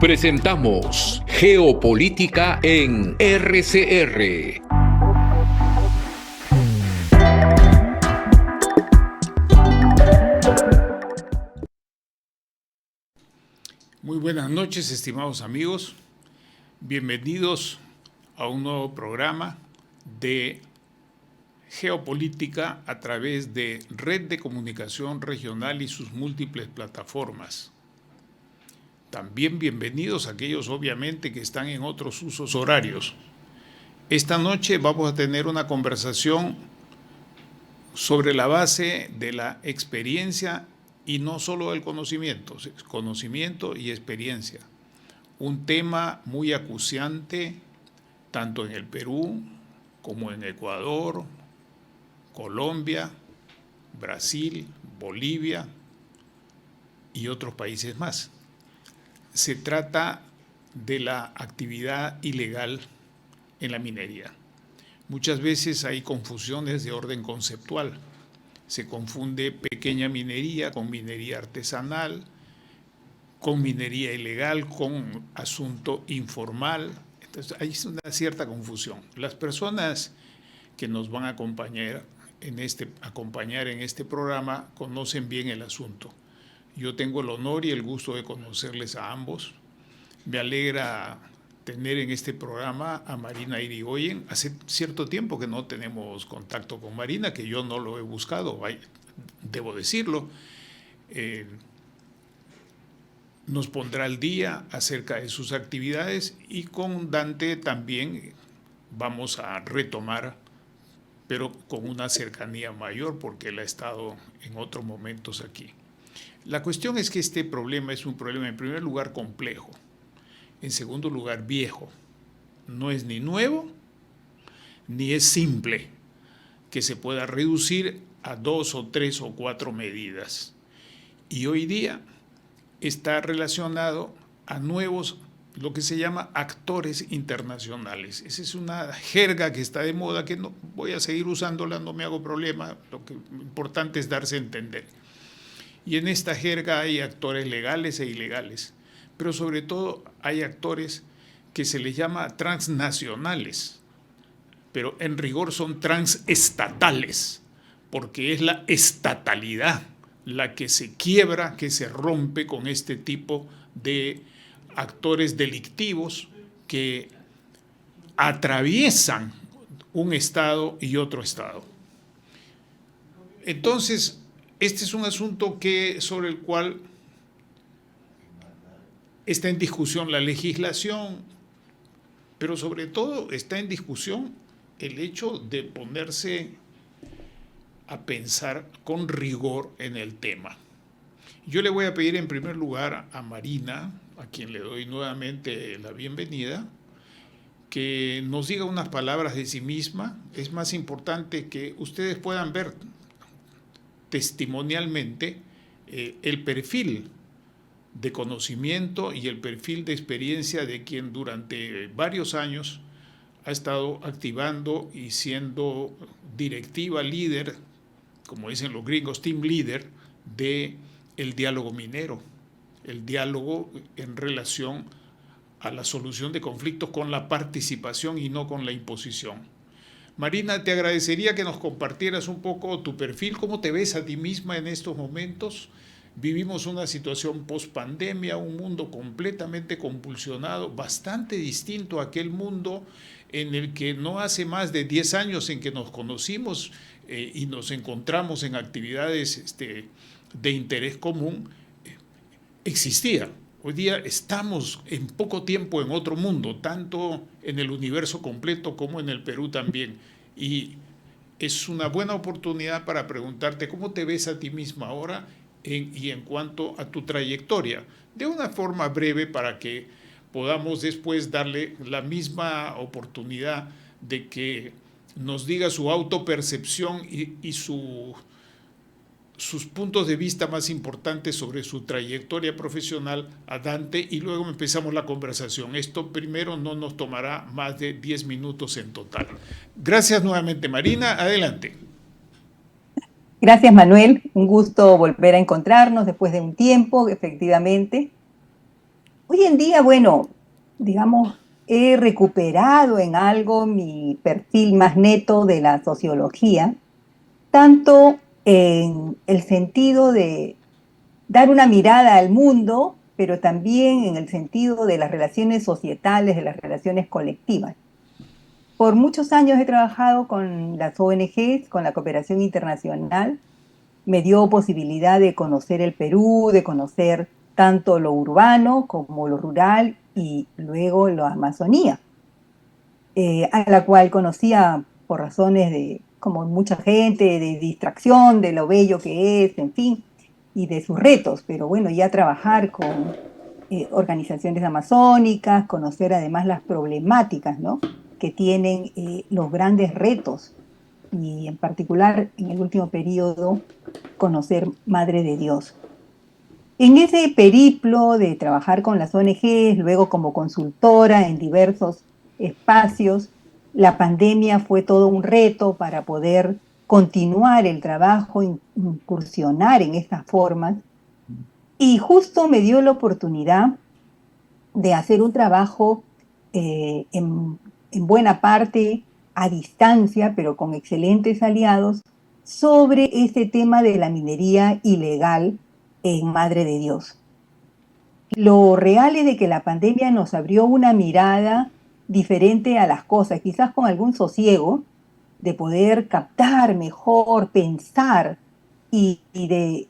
Presentamos Geopolítica en RCR. Muy buenas noches, estimados amigos. Bienvenidos a un nuevo programa de Geopolítica a través de Red de Comunicación Regional y sus múltiples plataformas. También bienvenidos a aquellos, obviamente, que están en otros usos horarios. Esta noche vamos a tener una conversación sobre la base de la experiencia y no solo del conocimiento, conocimiento y experiencia. Un tema muy acuciante, tanto en el Perú como en Ecuador, Colombia, Brasil, Bolivia y otros países más. Se trata de la actividad ilegal en la minería. Muchas veces hay confusiones de orden conceptual. Se confunde pequeña minería con minería artesanal, con minería ilegal, con asunto informal. Entonces hay una cierta confusión. Las personas que nos van a acompañar en este programa conocen bien el asunto. Yo tengo el honor y el gusto de conocerles a ambos. Me alegra tener en este programa a Marina Irigoyen. Hace cierto tiempo que no tenemos contacto con Marina, que yo no lo he buscado, debo decirlo. Nos pondrá al día acerca de sus actividades y con Dante también vamos a retomar, pero con una cercanía mayor porque él ha estado en otros momentos aquí. La cuestión es que este problema es un problema, en primer lugar, complejo. En segundo lugar, viejo. No es ni nuevo, ni es simple, que se pueda reducir a 2 o 3 o 4 medidas. Y hoy día está relacionado a nuevos, lo que se llama actores internacionales. Esa es una jerga que está de moda, que no voy a seguir usándola, no me hago problema, lo importante es darse a entender. Y en esta jerga hay actores legales e ilegales, pero sobre todo hay actores que se les llama transnacionales, pero en rigor son transestatales, porque es la estatalidad la que se quiebra, que se rompe con este tipo de actores delictivos que atraviesan un estado y otro estado. Entonces, este es un asunto sobre el cual está en discusión la legislación, pero sobre todo está en discusión el hecho de ponerse a pensar con rigor en el tema. Yo le voy a pedir en primer lugar a Marina, a quien le doy nuevamente la bienvenida, que nos diga unas palabras de sí misma. Es más importante que ustedes puedan ver testimonialmente el perfil de conocimiento y el perfil de experiencia de quien durante varios años ha estado activando y siendo directiva, líder, como dicen los gringos, team leader de el diálogo minero, el diálogo en relación a la solución de conflictos con la participación y no con la imposición. Marina, te agradecería que nos compartieras un poco tu perfil, cómo te ves a ti misma en estos momentos. Vivimos una situación post-pandemia, un mundo completamente compulsionado, bastante distinto a aquel mundo en el que no hace más de 10 años en que nos conocimos y nos encontramos en actividades de interés común, existía. Hoy día estamos en poco tiempo en otro mundo, tanto en el universo completo como en el Perú también. Y es una buena oportunidad para preguntarte cómo te ves a ti misma ahora y en cuanto a tu trayectoria, de una forma breve para que podamos después darle la misma oportunidad de que nos diga su autopercepción y sus puntos de vista más importantes sobre su trayectoria profesional a Dante, y luego empezamos la conversación. Esto primero no nos tomará más de 10 minutos en total. Gracias nuevamente, Marina. Adelante. Gracias, Manuel. Un gusto volver a encontrarnos después de un tiempo, efectivamente. Hoy en día, bueno, digamos, he recuperado en algo mi perfil más neto de la sociología, tanto en el sentido de dar una mirada al mundo, pero también en el sentido de las relaciones societales, de las relaciones colectivas. Por muchos años he trabajado con las ONGs, con la cooperación internacional. Me dio posibilidad de conocer el Perú, de conocer tanto lo urbano como lo rural y luego la Amazonía, a la cual conocía por razones de, como mucha gente, de distracción, de lo bello que es, en fin, y de sus retos. Pero bueno, ya trabajar con organizaciones amazónicas, conocer además las problemáticas, ¿no?, que tienen los grandes retos y en particular en el último periodo conocer Madre de Dios. En ese periplo de trabajar con las ONGs, luego como consultora en diversos espacios, la pandemia fue todo un reto para poder continuar el trabajo, incursionar en estas formas. Y justo me dio la oportunidad de hacer un trabajo en buena parte a distancia, pero con excelentes aliados, sobre este tema de la minería ilegal en Madre de Dios. Lo real es de que la pandemia nos abrió una mirada diferente a las cosas, quizás con algún sosiego, de poder captar mejor, pensar y de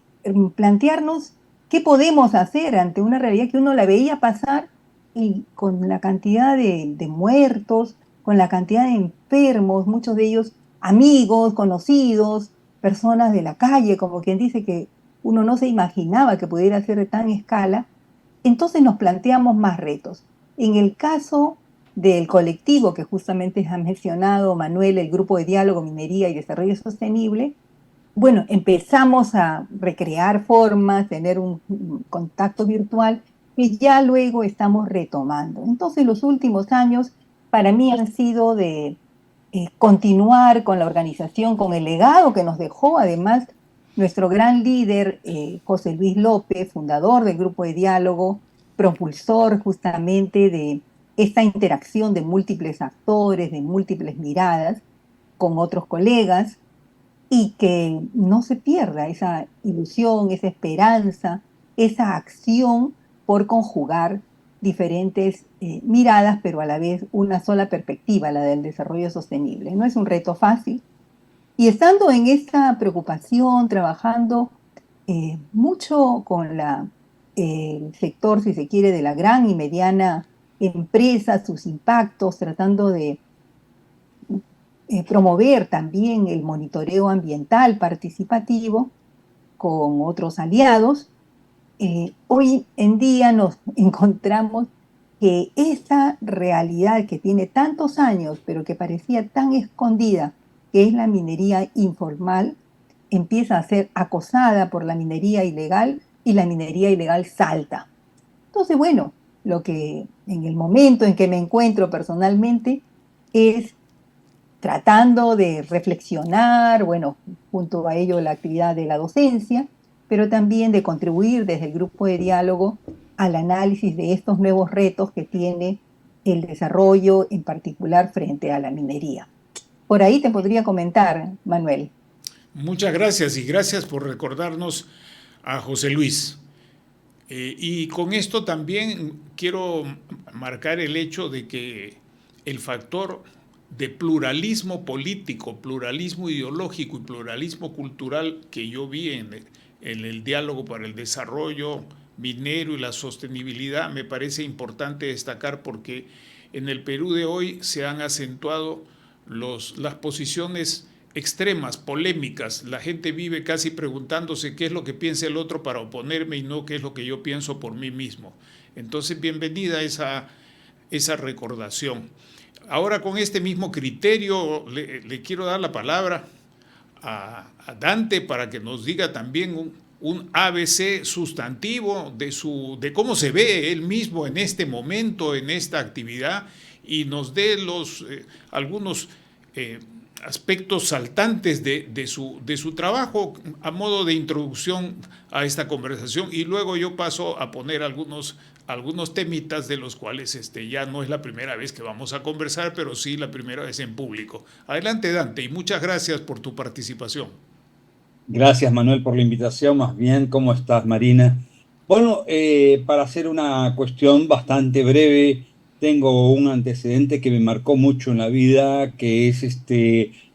plantearnos qué podemos hacer ante una realidad que uno la veía pasar y con la cantidad de muertos, con la cantidad de enfermos, muchos de ellos amigos, conocidos, personas de la calle, como quien dice que uno no se imaginaba que pudiera ser de tan escala. Entonces nos planteamos más retos. En el caso del colectivo que justamente ha mencionado Manuel, el Grupo de Diálogo, Minería y Desarrollo Sostenible, bueno, empezamos a recrear formas, tener un contacto virtual que ya luego estamos retomando. Entonces los últimos años para mí han sido de continuar con la organización, con el legado que nos dejó además nuestro gran líder, José Luis López, fundador del Grupo de Diálogo, propulsor justamente de esta interacción de múltiples actores, de múltiples miradas con otros colegas, y que no se pierda esa ilusión, esa esperanza, esa acción por conjugar diferentes miradas, pero a la vez una sola perspectiva, la del desarrollo sostenible. No es un reto fácil. Y estando en esta preocupación, trabajando mucho con el sector, si se quiere, de la gran y mediana empresa, sus impactos, tratando de promover también el monitoreo ambiental participativo con otros aliados, hoy en día nos encontramos que esa realidad que tiene tantos años, pero que parecía tan escondida, que es la minería informal, empieza a ser acosada por la minería ilegal y la minería ilegal salta. Entonces, bueno, lo que en el momento en que me encuentro personalmente es tratando de reflexionar, bueno, junto a ello la actividad de la docencia, pero también de contribuir desde el grupo de diálogo al análisis de estos nuevos retos que tiene el desarrollo, en particular frente a la minería. Por ahí te podría comentar, Manuel. Muchas gracias y gracias por recordarnos a José Luis. Y con esto también quiero marcar el hecho de que el factor de pluralismo político, pluralismo ideológico y pluralismo cultural que yo vi en el diálogo para el desarrollo minero y la sostenibilidad me parece importante destacar, porque en el Perú de hoy se han acentuado las posiciones extremas, polémicas. La gente vive casi preguntándose qué es lo que piensa el otro para oponerme y no qué es lo que yo pienso por mí mismo. Entonces, bienvenida esa recordación. Ahora, con este mismo criterio, le quiero dar la palabra a Dante para que nos diga también un ABC sustantivo de cómo se ve él mismo en este momento, en esta actividad, y nos dé algunos aspectos saltantes de su trabajo a modo de introducción a esta conversación, y luego yo paso a poner algunos temitas de los cuales ya no es la primera vez que vamos a conversar, pero sí la primera vez en público. Adelante, Dante, y muchas gracias por tu participación. Gracias, Manuel, por la invitación. Más bien, ¿cómo estás, Marina? Bueno, para hacer una cuestión bastante breve, tengo un antecedente que me marcó mucho en la vida, que es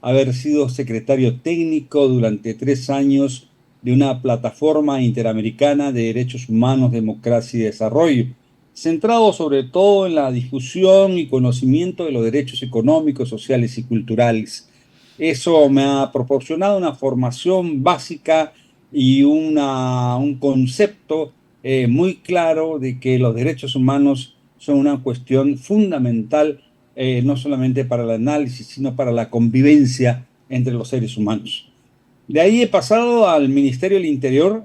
haber sido secretario técnico durante 3 años de una plataforma interamericana de derechos humanos, democracia y desarrollo, centrado sobre todo en la difusión y conocimiento de los derechos económicos, sociales y culturales. Eso me ha proporcionado una formación básica y un concepto muy claro de que los derechos humanos son una cuestión fundamental, no solamente para el análisis, sino para la convivencia entre los seres humanos. De ahí he pasado al Ministerio del Interior,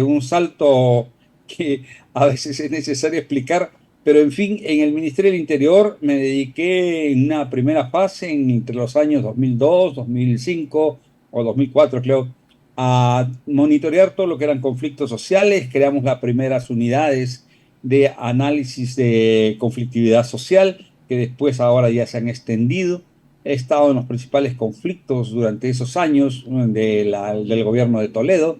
un salto que a veces es necesario explicar, pero en fin, en el Ministerio del Interior me dediqué en una primera fase, entre los años 2002, 2005 o 2004 creo, a monitorear todo lo que eran conflictos sociales. Creamos las primeras unidades de análisis de conflictividad social, que después ahora ya se han extendido. He estado en los principales conflictos durante esos años del gobierno de Toledo.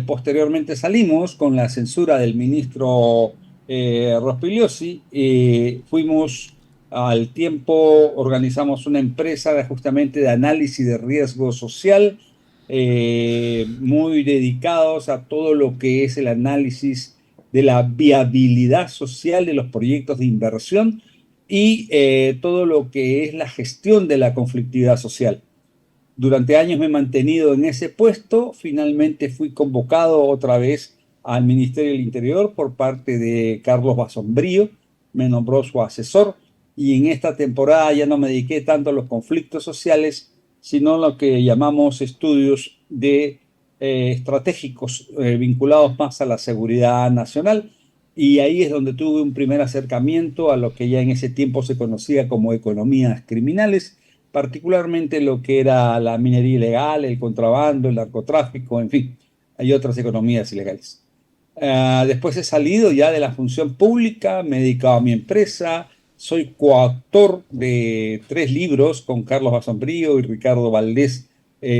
Posteriormente salimos con la censura del ministro Rospigliosi. Fuimos al tiempo, organizamos una empresa justamente de análisis de riesgo social, muy dedicados a todo lo que es el análisis de la viabilidad social de los proyectos de inversión y todo lo que es la gestión de la conflictividad social. Durante años me he mantenido en ese puesto. Finalmente fui convocado otra vez al Ministerio del Interior por parte de Carlos Basombrío, me nombró su asesor, y en esta temporada ya no me dediqué tanto a los conflictos sociales, sino a lo que llamamos estudios estratégicos vinculados más a la seguridad nacional. Y ahí es donde tuve un primer acercamiento a lo que ya en ese tiempo se conocía como economías criminales, particularmente lo que era la minería ilegal, el contrabando, el narcotráfico, en fin, hay otras economías ilegales. Después he salido ya de la función pública, me he dedicado a mi empresa, soy coautor de 3 libros con Carlos Basombrío y Ricardo Valdés,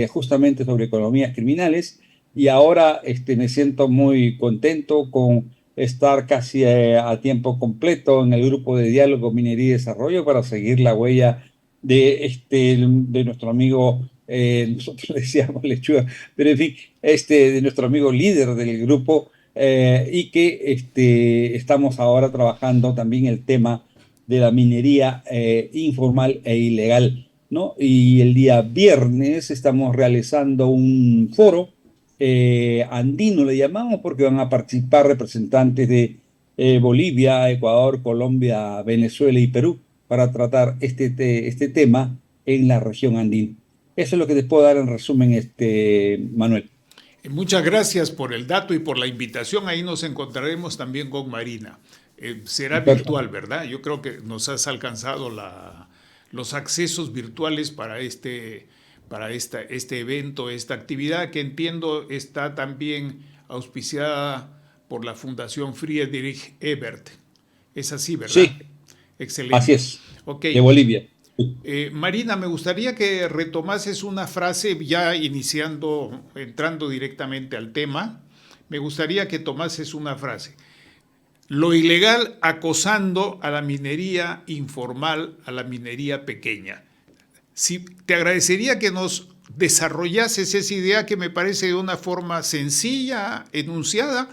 justamente sobre economías criminales, y ahora me siento muy contento con estar casi a tiempo completo en el grupo de diálogo Minería y Desarrollo para seguir la huella de nuestro amigo, nosotros le decíamos Lechuga, pero en fin, de nuestro amigo líder del grupo, y que estamos ahora trabajando también el tema de la minería informal e ilegal, ¿no? Y el día viernes estamos realizando un foro andino, le llamamos, porque van a participar representantes de Bolivia, Ecuador, Colombia, Venezuela y Perú para tratar este tema en la región andina. Eso es lo que te puedo dar en resumen, Manuel. Muchas gracias por el dato y por la invitación. Ahí nos encontraremos también con Marina. Será Perfecto. virtual, ¿verdad? Yo creo que nos has alcanzado los accesos virtuales para este evento, esta actividad, que entiendo está también auspiciada por la Fundación Friedrich Ebert. Es así, ¿verdad? Sí, Excelente. así es, Ok. de Bolivia. Marina, me gustaría que retomases una frase ya entrando directamente al tema. Me gustaría que tomases una frase. Lo ilegal acosando a la minería informal, a la minería pequeña. Sí, te agradecería que nos desarrollases esa idea que me parece de una forma sencilla, enunciada,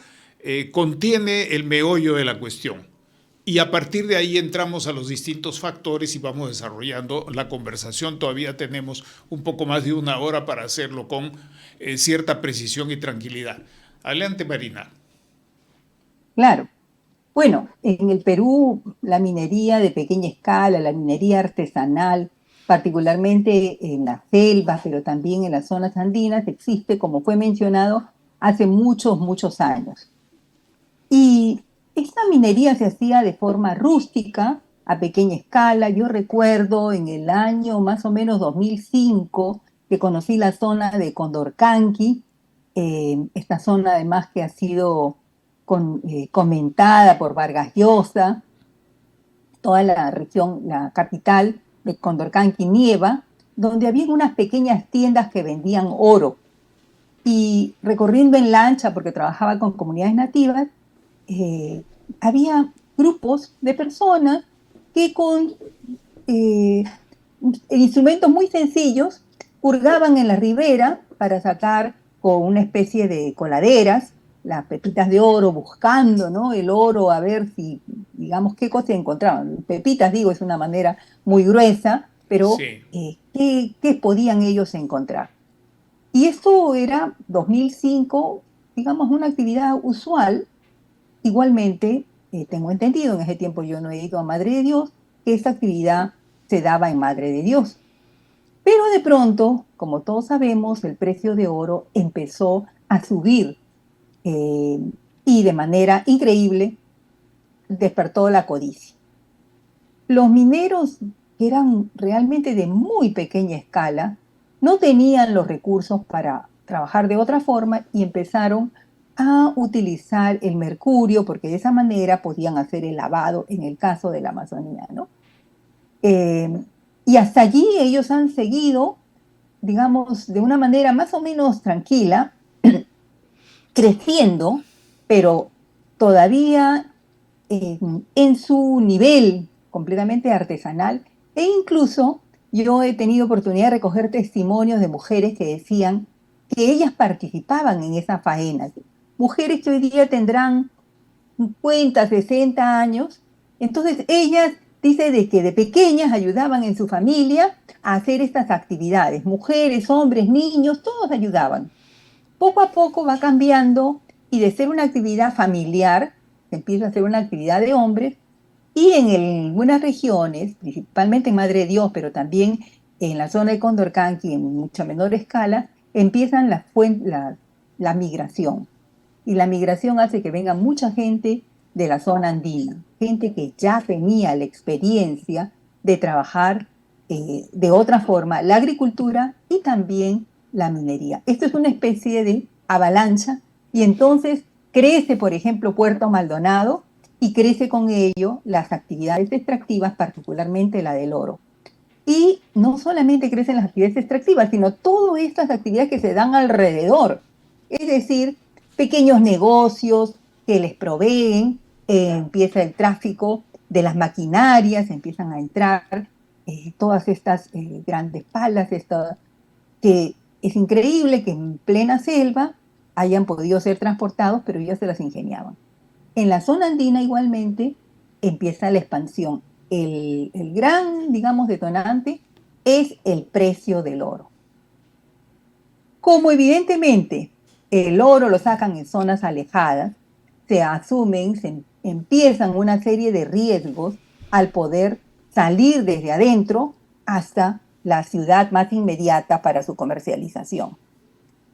contiene el meollo de la cuestión. Y a partir de ahí entramos a los distintos factores y vamos desarrollando la conversación. Todavía tenemos un poco más de 1 hora para hacerlo con cierta precisión y tranquilidad. Adelante, Marina. Claro. Bueno, en el Perú la minería de pequeña escala, la minería artesanal, particularmente en las selvas, pero también en las zonas andinas, existe, como fue mencionado, hace muchos, muchos años. Y esta minería se hacía de forma rústica, a pequeña escala. Yo recuerdo en el año más o menos 2005 que conocí la zona de Condorcanqui, esta zona además que ha sido comentada por Vargas Llosa, toda la región, la capital de Condorcanqui, Nieva, donde había unas pequeñas tiendas que vendían oro. Y recorriendo en lancha, porque trabajaba con comunidades nativas, había grupos de personas que con instrumentos muy sencillos hurgaban en la ribera para sacar con una especie de coladeras las pepitas de oro, buscando, ¿no?, el oro, a ver si, digamos, qué cosas encontraban. Pepitas, digo, es una manera muy gruesa, pero Sí. ¿qué podían ellos encontrar? Y esto era 2005, digamos, una actividad usual. Igualmente, tengo entendido, en ese tiempo yo no he ido a Madre de Dios, que esta actividad se daba en Madre de Dios. Pero de pronto, como todos sabemos, el precio de oro empezó a subir y de manera increíble despertó la codicia. Los mineros, que eran realmente de muy pequeña escala, no tenían los recursos para trabajar de otra forma y empezaron a utilizar el mercurio, porque de esa manera podían hacer el lavado en el caso de la Amazonía, ¿no? Y hasta allí ellos han seguido, digamos, de una manera más o menos tranquila, creciendo, pero todavía en su nivel completamente artesanal, e incluso yo he tenido oportunidad de recoger testimonios de mujeres que decían que ellas participaban en esas faenas, mujeres que hoy día tendrán 50, 60 años. Entonces ellas dice de que de pequeñas ayudaban en su familia a hacer estas actividades, mujeres, hombres, niños, todos ayudaban. Poco a poco va cambiando y de ser una actividad familiar, se empieza a ser una actividad de hombres, y en algunas regiones, principalmente en Madre de Dios, pero también en la zona de Condorcanqui, en mucha menor escala, empiezan la migración. Y la migración hace que venga mucha gente de la zona andina, gente que ya tenía la experiencia de trabajar de otra forma la agricultura y también la minería. Esto es una especie de avalancha y entonces crece, por ejemplo, Puerto Maldonado y crece con ello las actividades extractivas, particularmente la del oro. Y no solamente crecen las actividades extractivas, sino todas estas actividades que se dan alrededor. Es decir, pequeños negocios que les proveen, empieza el tráfico de las maquinarias, empiezan a entrar todas estas grandes palas, que es increíble que en plena selva hayan podido ser transportados, pero ya se las ingeniaban. En la zona andina igualmente empieza la expansión. El gran, digamos, detonante es el precio del oro. Como evidentemente el oro lo sacan en zonas alejadas, se asumen, se empiezan una serie de riesgos al poder salir desde adentro hasta la ciudad más inmediata para su comercialización.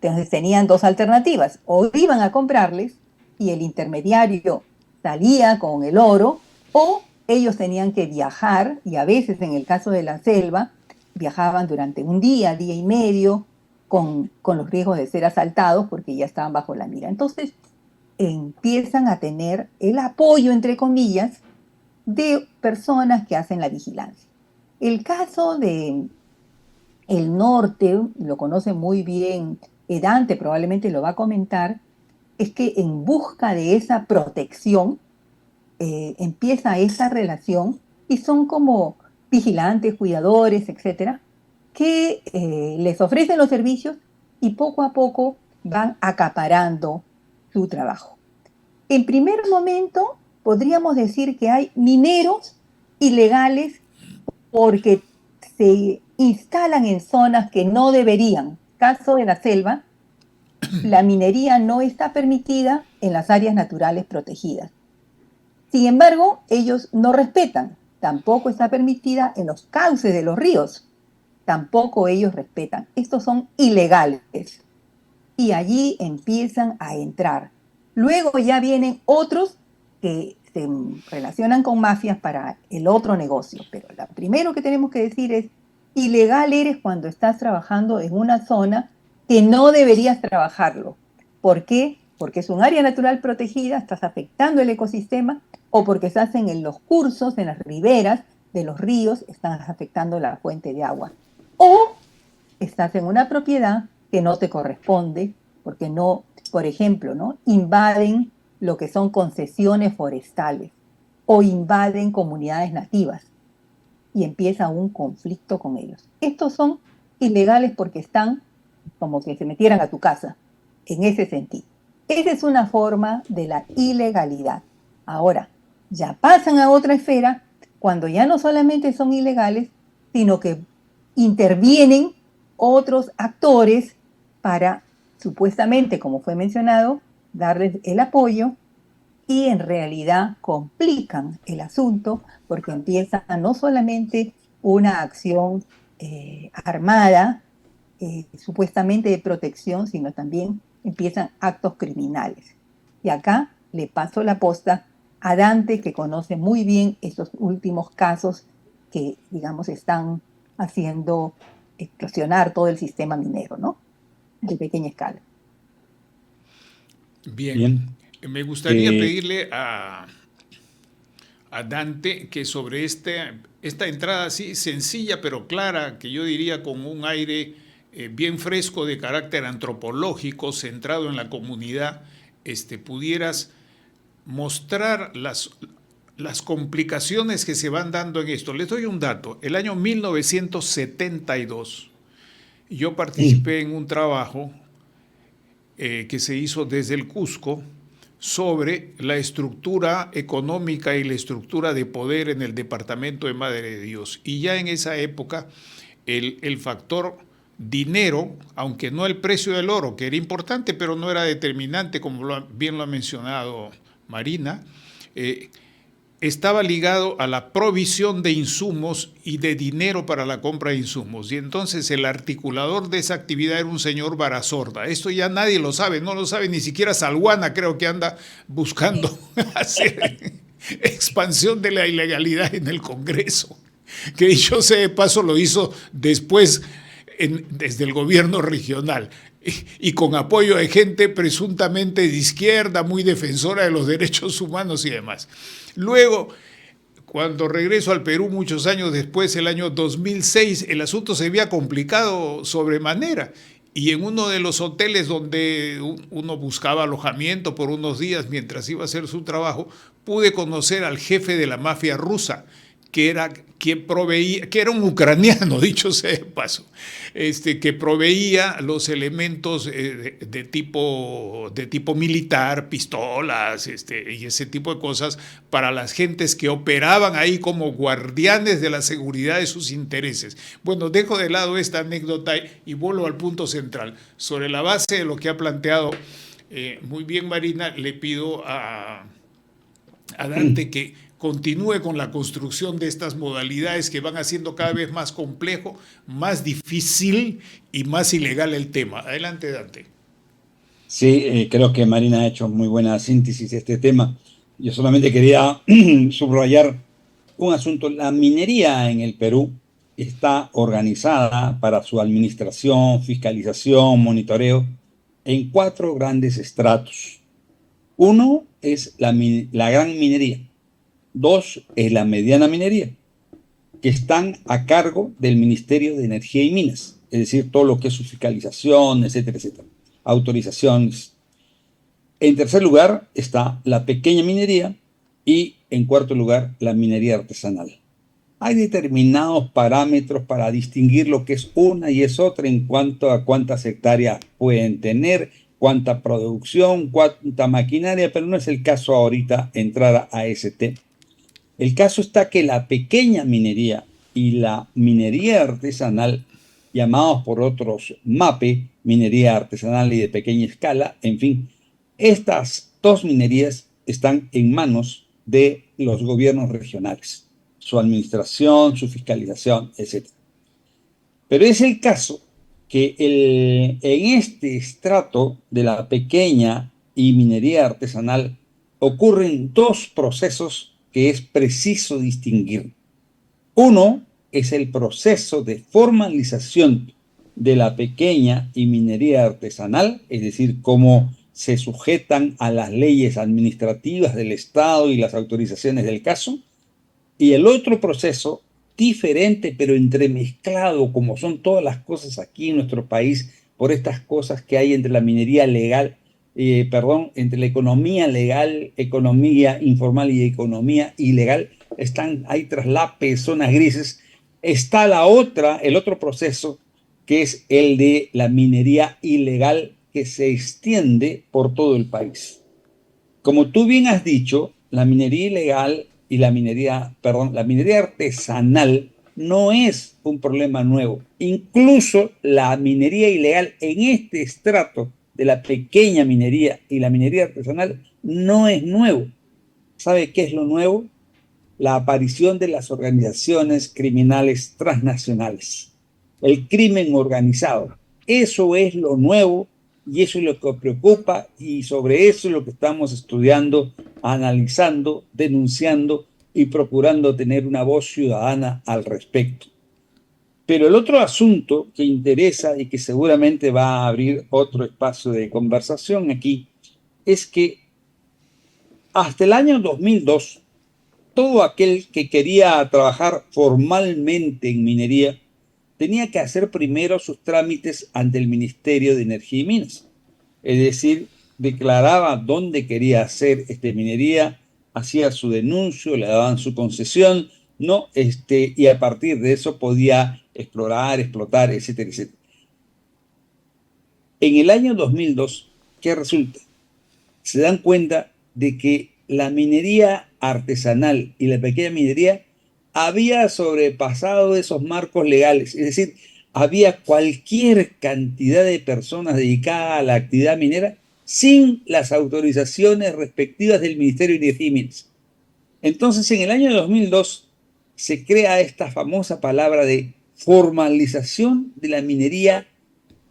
Entonces tenían dos alternativas: o iban a comprarles y el intermediario salía con el oro, o ellos tenían que viajar, y a veces en el caso de la selva viajaban durante un día, día y medio, con los riesgos de ser asaltados porque ya estaban bajo la mira. Entonces empiezan a tener el apoyo, entre comillas, de personas que hacen la vigilancia. El caso de el norte, lo conoce muy bien Dante, probablemente lo va a comentar, es que en busca de esa protección empieza esa relación y son como vigilantes, cuidadores, etcétera, que les ofrecen los servicios y poco a poco van acaparando su trabajo. En primer momento podríamos decir que hay mineros ilegales porque se instalan en zonas que no deberían. Caso de la selva, la minería no está permitida en las áreas naturales protegidas. Sin embargo, ellos no respetan. Tampoco está permitida en los cauces de los ríos. Tampoco ellos respetan. Estos son ilegales. Y allí empiezan a entrar. Luego ya vienen otros que se relacionan con mafias para el otro negocio. Pero lo primero que tenemos que decir es, ilegal eres cuando estás trabajando en una zona que no deberías trabajarlo. ¿Por qué? Porque es un área natural protegida, estás afectando el ecosistema, o porque estás en los cursos, en las riberas de los ríos, estás afectando la fuente de agua. O estás en una propiedad que no te corresponde, porque no, por ejemplo, ¿no?, invaden lo que son concesiones forestales o invaden comunidades nativas y empieza un conflicto con ellos. Estos son ilegales porque están como que se metieran a tu casa, en ese sentido. Esa es una forma de la ilegalidad. Ahora, ya pasan a otra esfera cuando ya no solamente son ilegales, sino que intervienen otros actores para, supuestamente, como fue mencionado, darles el apoyo, y en realidad complican el asunto porque empieza no solamente una acción armada, supuestamente de protección, sino también empiezan actos criminales. Y acá le paso la posta a Dante, que conoce muy bien estos últimos casos que, digamos, están haciendo explosionar todo el sistema minero, ¿no?, de pequeña escala. Bien. Bien. Me gustaría pedirle a Dante que sobre esta entrada así sencilla pero clara, que yo diría con un aire bien fresco de carácter antropológico, centrado en la comunidad, pudieras mostrar las complicaciones que se van dando en esto. Les doy un dato. El año 1972 yo participé en un trabajo que se hizo desde el Cusco sobre la estructura económica y la estructura de poder en el departamento de Madre de Dios. Y ya en esa época el factor dinero, aunque no el precio del oro, que era importante, pero no era determinante, como bien lo ha mencionado Marina, estaba ligado a la provisión de insumos y de dinero para la compra de insumos. Y entonces el articulador de esa actividad era un señor Barazorda. Esto ya nadie lo sabe, no lo sabe ni siquiera Salguana, creo que anda buscando hacer expansión de la ilegalidad en el Congreso. Que dicho sea de paso lo hizo después desde el gobierno regional y con apoyo de gente presuntamente de izquierda, muy defensora de los derechos humanos y demás. Luego, cuando regreso al Perú muchos años después, el año 2006, el asunto se había complicado sobremanera. Y en uno de los hoteles donde uno buscaba alojamiento por unos días mientras iba a hacer su trabajo, pude conocer al jefe de la mafia rusa, que era quien proveía, que era un ucraniano, dicho sea de paso, que proveía los elementos de tipo militar, pistolas, y ese tipo de cosas para las gentes que operaban ahí como guardianes de la seguridad de sus intereses. Bueno, dejo de lado esta anécdota y vuelvo al punto central. Sobre la base de lo que ha planteado muy bien Marina, le pido a Dante que continúe con la construcción de estas modalidades que van haciendo cada vez más complejo, más difícil y más ilegal el tema. Adelante, Dante. Sí, creo que Marina ha hecho muy buena síntesis de este tema. Yo solamente quería subrayar un asunto. La minería en el Perú está organizada para su administración, fiscalización, monitoreo en 4 grandes estratos. Uno es la gran minería. 2 es la mediana minería, que están a cargo del Ministerio de Energía y Minas, es decir, todo lo que es su fiscalización, etcétera, etcétera, autorizaciones. En tercer lugar está la pequeña minería y en cuarto lugar la minería artesanal. Hay determinados parámetros para distinguir lo que es una y es otra en cuanto a cuántas hectáreas pueden tener, cuánta producción, cuánta maquinaria, pero no es el caso ahorita entrar a ese tema. El caso está que la pequeña minería y la minería artesanal, llamados por otros MAPE, minería artesanal y de pequeña escala, en fin, estas 2 minerías están en manos de los gobiernos regionales, su administración, su fiscalización, etc. Pero es el caso que en este estrato de la pequeña y minería artesanal ocurren dos procesos que es preciso distinguir. Uno es el proceso de formalización de la pequeña y minería artesanal, es decir, cómo se sujetan a las leyes administrativas del Estado y las autorizaciones del caso. Y el otro proceso, diferente pero entremezclado, como son todas las cosas aquí en nuestro país, por estas cosas que hay entre la minería legal, entre la economía legal, economía informal y economía ilegal, hay traslapes, zonas grises. Está el otro proceso, que es el de la minería ilegal, que se extiende por todo el país. Como tú bien has dicho, la minería ilegal y la minería artesanal no es un problema nuevo. Incluso la minería ilegal en este estrato de la pequeña minería y la minería artesanal no es nuevo. ¿Sabe qué es lo nuevo? La aparición de las organizaciones criminales transnacionales, el crimen organizado. Eso es lo nuevo y eso es lo que preocupa, y sobre eso es lo que estamos estudiando, analizando, denunciando y procurando tener una voz ciudadana al respecto. Pero el otro asunto que interesa y que seguramente va a abrir otro espacio de conversación aquí es que hasta el año 2002, todo aquel que quería trabajar formalmente en minería tenía que hacer primero sus trámites ante el Ministerio de Energía y Minas. Es decir, declaraba dónde quería hacer minería, hacía su denuncio, le daban su concesión, ¿no? Y a partir de eso podía explorar, explotar, etcétera, etcétera. En el año 2002, ¿qué resulta? Se dan cuenta de que la minería artesanal y la pequeña minería había sobrepasado esos marcos legales, es decir, había cualquier cantidad de personas dedicadas a la actividad minera sin las autorizaciones respectivas del Ministerio de Energía y Minas. Entonces, en el año 2002 se crea esta famosa palabra de formalización de la minería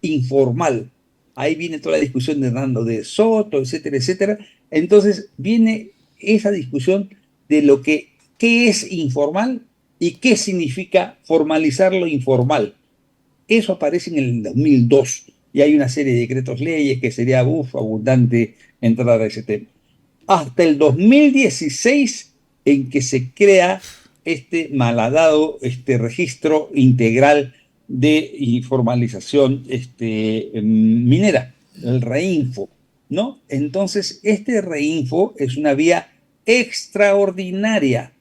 informal. Ahí viene toda la discusión de Hernando de Soto, etcétera, etcétera. Entonces viene esa discusión de qué es informal y qué significa formalizar lo informal. Eso aparece en el 2002 y hay una serie de decretos leyes que sería abundante entrar a ese tema. Hasta el 2016 en que se crea este malhadado registro integral de informalización minera, el REINFO, ¿no? Entonces, este REINFO es una vía extraordinaria,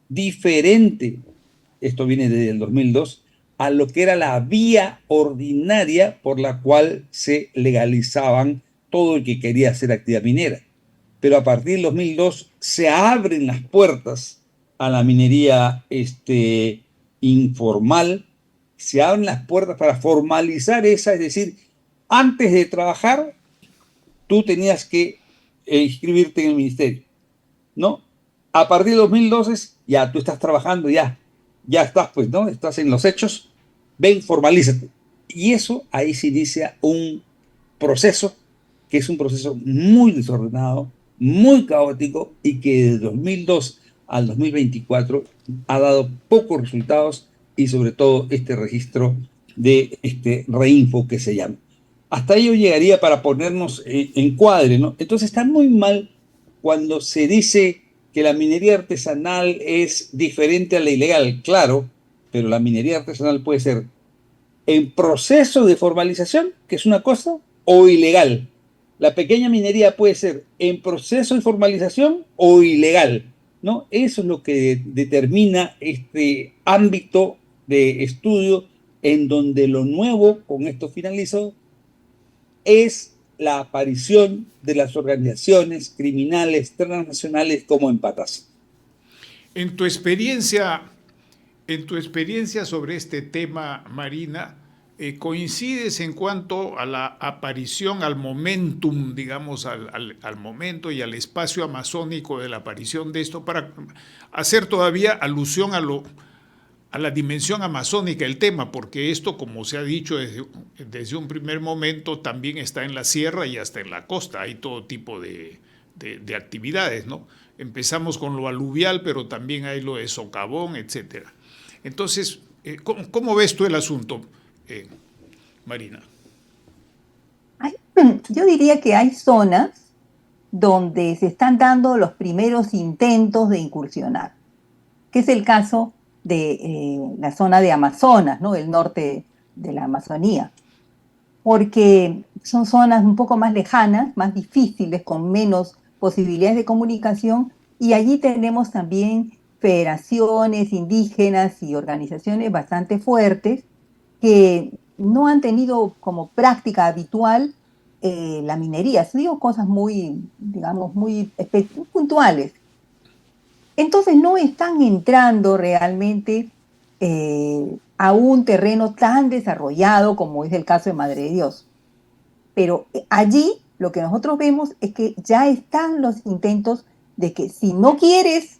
diferente, esto viene desde el 2002, a lo que era la vía ordinaria por la cual se legalizaban todo el que quería hacer actividad minera. Pero a partir del 2002 se abren las puertas a la minería informal, se abren las puertas para formalizar esa, es decir, antes de trabajar, tú tenías que inscribirte en el ministerio, ¿no? A partir de 2012, ya tú estás trabajando, ya estás, pues, ¿no? Estás en los hechos, ven, formalízate. Y eso, ahí se inicia un proceso, que es un proceso muy desordenado, muy caótico, y que de 2002 al 2024 ha dado pocos resultados, y sobre todo este registro de REINFO que se llama. Hasta ello llegaría para ponernos en cuadre, ¿no? Entonces está muy mal cuando se dice que la minería artesanal es diferente a la ilegal, claro, pero la minería artesanal puede ser en proceso de formalización, que es una cosa, o ilegal. La pequeña minería puede ser en proceso de formalización o ilegal, ¿no? Eso es lo que determina este ámbito de estudio, en donde lo nuevo, con esto finalizo, es la aparición de las organizaciones criminales transnacionales como en patas. En tu experiencia sobre este tema, Marina, ¿coincides en cuanto a la aparición, al momentum, digamos, al momento y al espacio amazónico de la aparición de esto, para hacer todavía alusión a la dimensión amazónica del tema? Porque esto, como se ha dicho desde un primer momento, también está en la sierra y hasta en la costa. Hay todo tipo de de actividades, ¿no? Empezamos con lo aluvial, pero también hay lo de socavón, etcétera. Entonces, ¿cómo ves tú el asunto, Marina? Yo diría que hay zonas donde se están dando los primeros intentos de incursionar, que es el caso de la zona de Amazonas, ¿no? El norte de la Amazonía, porque son zonas un poco más lejanas, más difíciles, con menos posibilidades de comunicación, y allí tenemos también federaciones indígenas y organizaciones bastante fuertes que no han tenido como práctica habitual la minería. Digo cosas muy, digamos, muy puntuales. Entonces no están entrando realmente a un terreno tan desarrollado como es el caso de Madre de Dios. Pero allí lo que nosotros vemos es que ya están los intentos de que si no quieres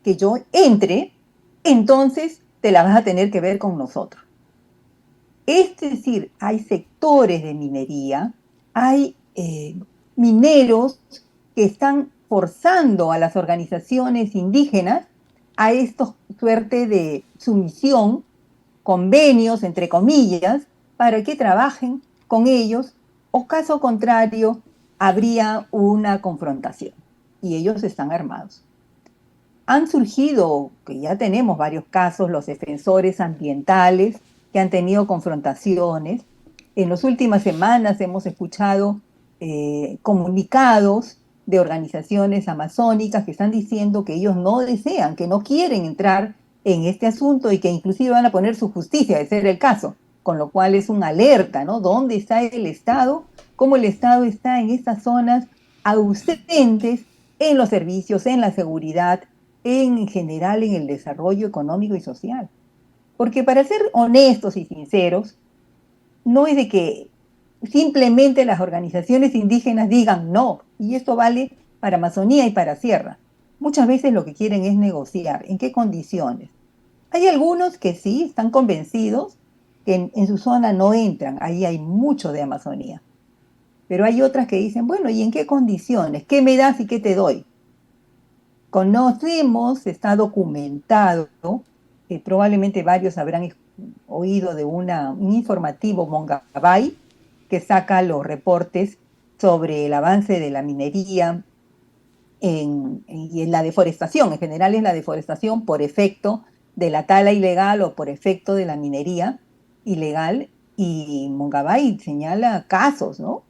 que yo entre, entonces te la vas a tener que ver con nosotros. Es decir, hay sectores de minería, hay mineros que están forzando a las organizaciones indígenas a esta suerte de sumisión, convenios, entre comillas, para que trabajen con ellos, o caso contrario, habría una confrontación y ellos están armados. Han surgido, que ya tenemos varios casos, los defensores ambientales que han tenido confrontaciones. En las últimas semanas hemos escuchado comunicados de organizaciones amazónicas que están diciendo que ellos no desean, que no quieren entrar en este asunto y que inclusive van a poner su justicia, de ser el caso, con lo cual es una alerta, ¿no? ¿Dónde está el Estado? ¿Cómo el Estado está en estas zonas ausentes en los servicios, en la seguridad, en general en el desarrollo económico y social? Porque para ser honestos y sinceros, no es de que simplemente las organizaciones indígenas digan no, y esto vale para Amazonía y para Sierra. Muchas veces lo que quieren es negociar. ¿En qué condiciones? Hay algunos que sí están convencidos que en su zona no entran, ahí hay mucho de Amazonía. Pero hay otras que dicen, bueno, ¿y en qué condiciones? ¿Qué me das y qué te doy? Conocemos, está documentado, probablemente varios habrán oído de un informativo Mongabay que saca los reportes sobre el avance de la minería y en la deforestación. En general es la deforestación por efecto de la tala ilegal o por efecto de la minería ilegal. Y Mongabay señala casos, ¿no?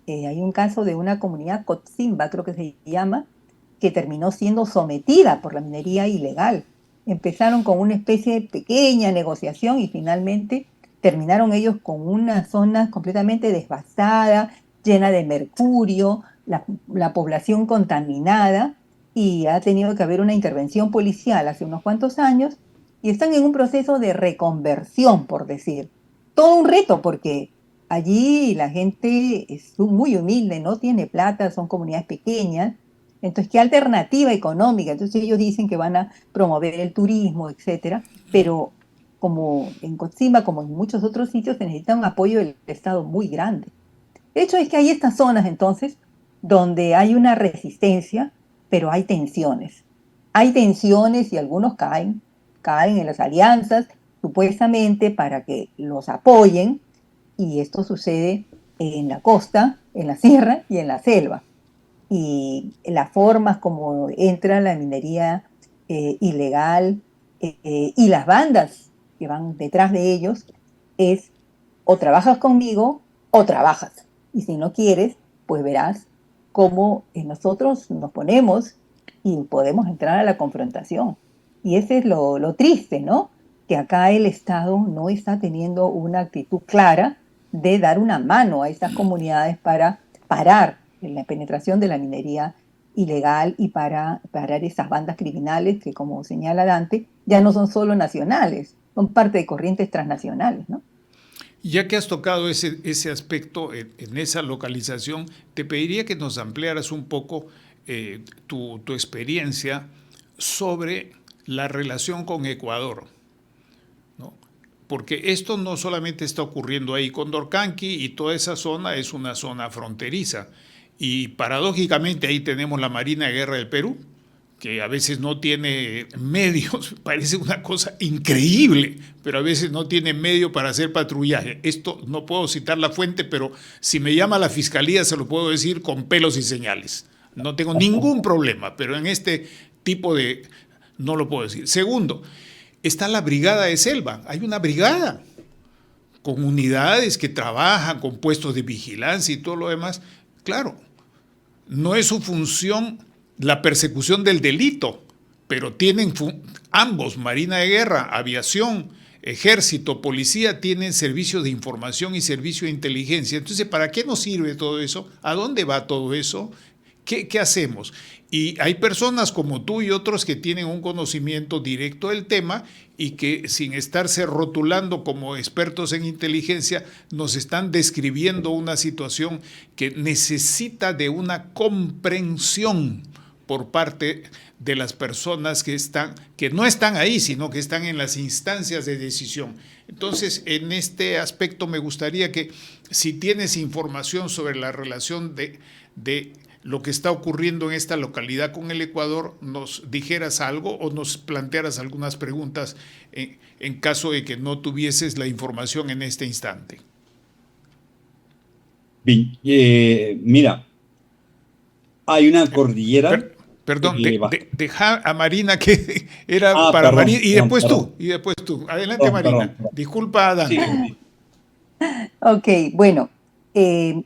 Hay un caso de una comunidad, Cotsimba creo que se llama, que terminó siendo sometida por la minería ilegal. Empezaron con una especie de pequeña negociación y finalmente terminaron ellos con una zona completamente devastada, llena de mercurio, la población contaminada, y ha tenido que haber una intervención policial hace unos cuantos años, y están en un proceso de reconversión, por decir. Todo un reto, porque allí la gente es muy humilde, no tiene plata, son comunidades pequeñas. Entonces, ¿qué alternativa económica? Entonces ellos dicen que van a promover el turismo, etcétera, pero como en Cocimba, como en muchos otros sitios, se necesita un apoyo del Estado muy grande. El hecho es que hay estas zonas, entonces, donde hay una resistencia, pero hay tensiones. Hay tensiones y algunos caen en las alianzas, supuestamente para que los apoyen, y esto sucede en la costa, en la sierra y en la selva. Y las formas como entra la minería ilegal y las bandas que van detrás de ellos es o trabajas conmigo o trabajas. Y si no quieres, pues verás cómo nosotros nos ponemos y podemos entrar a la confrontación. Y ese es lo triste, ¿no? Que acá el Estado no está teniendo una actitud clara de dar una mano a estas comunidades para parar la penetración de la minería ilegal y para parar esas bandas criminales que, como señala Dante, ya no son solo nacionales, son parte de corrientes transnacionales, ¿no? Ya que has tocado ese aspecto en esa localización, te pediría que nos ampliaras un poco tu experiencia sobre la relación con Ecuador, ¿no? Porque esto no solamente está ocurriendo ahí. Condorcanqui y toda esa zona es una zona fronteriza. Y paradójicamente ahí tenemos la Marina de Guerra del Perú, que a veces no tiene medios, parece una cosa increíble, pero a veces no tiene medio para hacer patrullaje. Esto no puedo citar la fuente, pero si me llama la fiscalía se lo puedo decir con pelos y señales. No tengo ningún problema, pero en este tipo de... no lo puedo decir. Segundo, está la Brigada de Selva. Hay una brigada con unidades que trabajan, con puestos de vigilancia y todo lo demás. Claro, no es su función la persecución del delito, pero tienen ambos, Marina de Guerra, aviación, ejército, policía, tienen servicio de información y servicio de inteligencia. Entonces, ¿para qué nos sirve todo eso? ¿A dónde va todo eso? ¿Qué hacemos? Y hay personas como tú y otros que tienen un conocimiento directo del tema y que sin estarse rotulando como expertos en inteligencia nos están describiendo una situación que necesita de una comprensión por parte de las personas que no están ahí, sino que están en las instancias de decisión. Entonces, en este aspecto me gustaría que si tienes información sobre la relación de lo que está ocurriendo en esta localidad con el Ecuador, nos dijeras algo o nos plantearas algunas preguntas en caso de que no tuvieses la información en este instante. Bien, mira, hay una cordillera. Perdón, deja a Marina que era para perdón, Marina y después perdón. tú. Adelante, Marina. Perdón. Disculpa a Dante. Sí. Ok, bueno,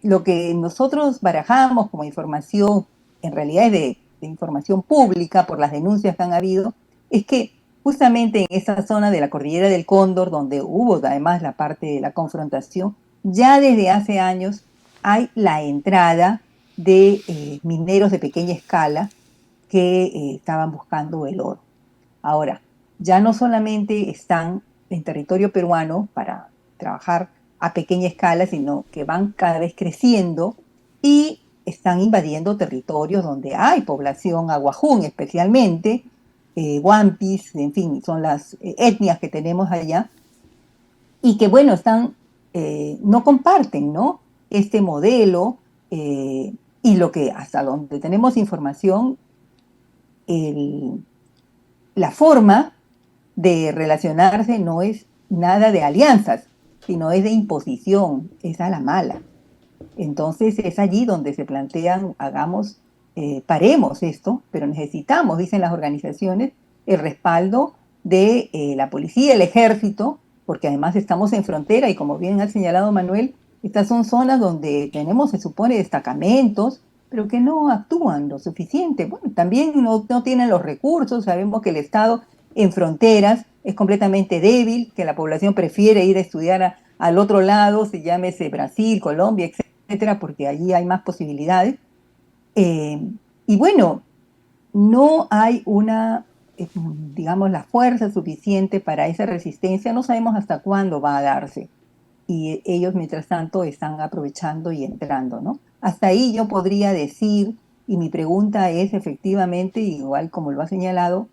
lo que nosotros barajamos como información, en realidad es de información pública por las denuncias que han habido, es que justamente en esa zona de la Cordillera del Cóndor, donde hubo además la parte de la confrontación, ya desde hace años hay la entrada de mineros de pequeña escala que estaban buscando el oro. Ahora, ya no solamente están en territorio peruano para trabajar a pequeña escala, sino que van cada vez creciendo y están invadiendo territorios donde hay población aguajún especialmente, huampis, en fin, son las etnias que tenemos allá, y que bueno, no comparten, ¿no?, este modelo, y lo que hasta donde tenemos información, la forma de relacionarse no es nada de alianzas, sino es de imposición, es a la mala. Entonces es allí donde se plantean, paremos esto, pero necesitamos, dicen las organizaciones, el respaldo de la policía, el ejército, porque además estamos en frontera y como bien ha señalado Manuel, estas son zonas donde tenemos, se supone, destacamentos, pero que no actúan lo suficiente. Bueno, también no tienen los recursos, sabemos que el Estado en fronteras es completamente débil, que la población prefiere ir a estudiar al otro lado, se llámese Brasil, Colombia, etcétera, porque allí hay más posibilidades. Y bueno, no hay digamos, la fuerza suficiente para esa resistencia, no sabemos hasta cuándo va a darse. Y ellos, mientras tanto, están aprovechando y entrando, ¿no? Hasta ahí yo podría decir, y mi pregunta es efectivamente, igual como lo ha señalado,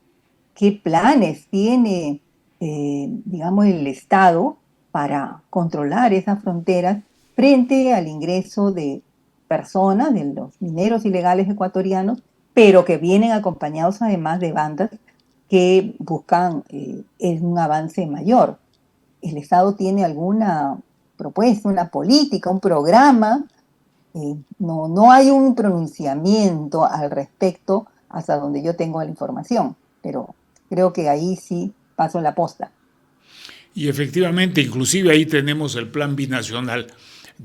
¿qué planes tiene, digamos, el Estado para controlar esas fronteras frente al ingreso de personas, de los mineros ilegales ecuatorianos, pero que vienen acompañados además de bandas que buscan un avance mayor? ¿El Estado tiene alguna propuesta, una política, un programa? No hay un pronunciamiento al respecto hasta donde yo tengo la información, pero creo que ahí sí paso la posta. Y efectivamente, inclusive ahí tenemos el plan binacional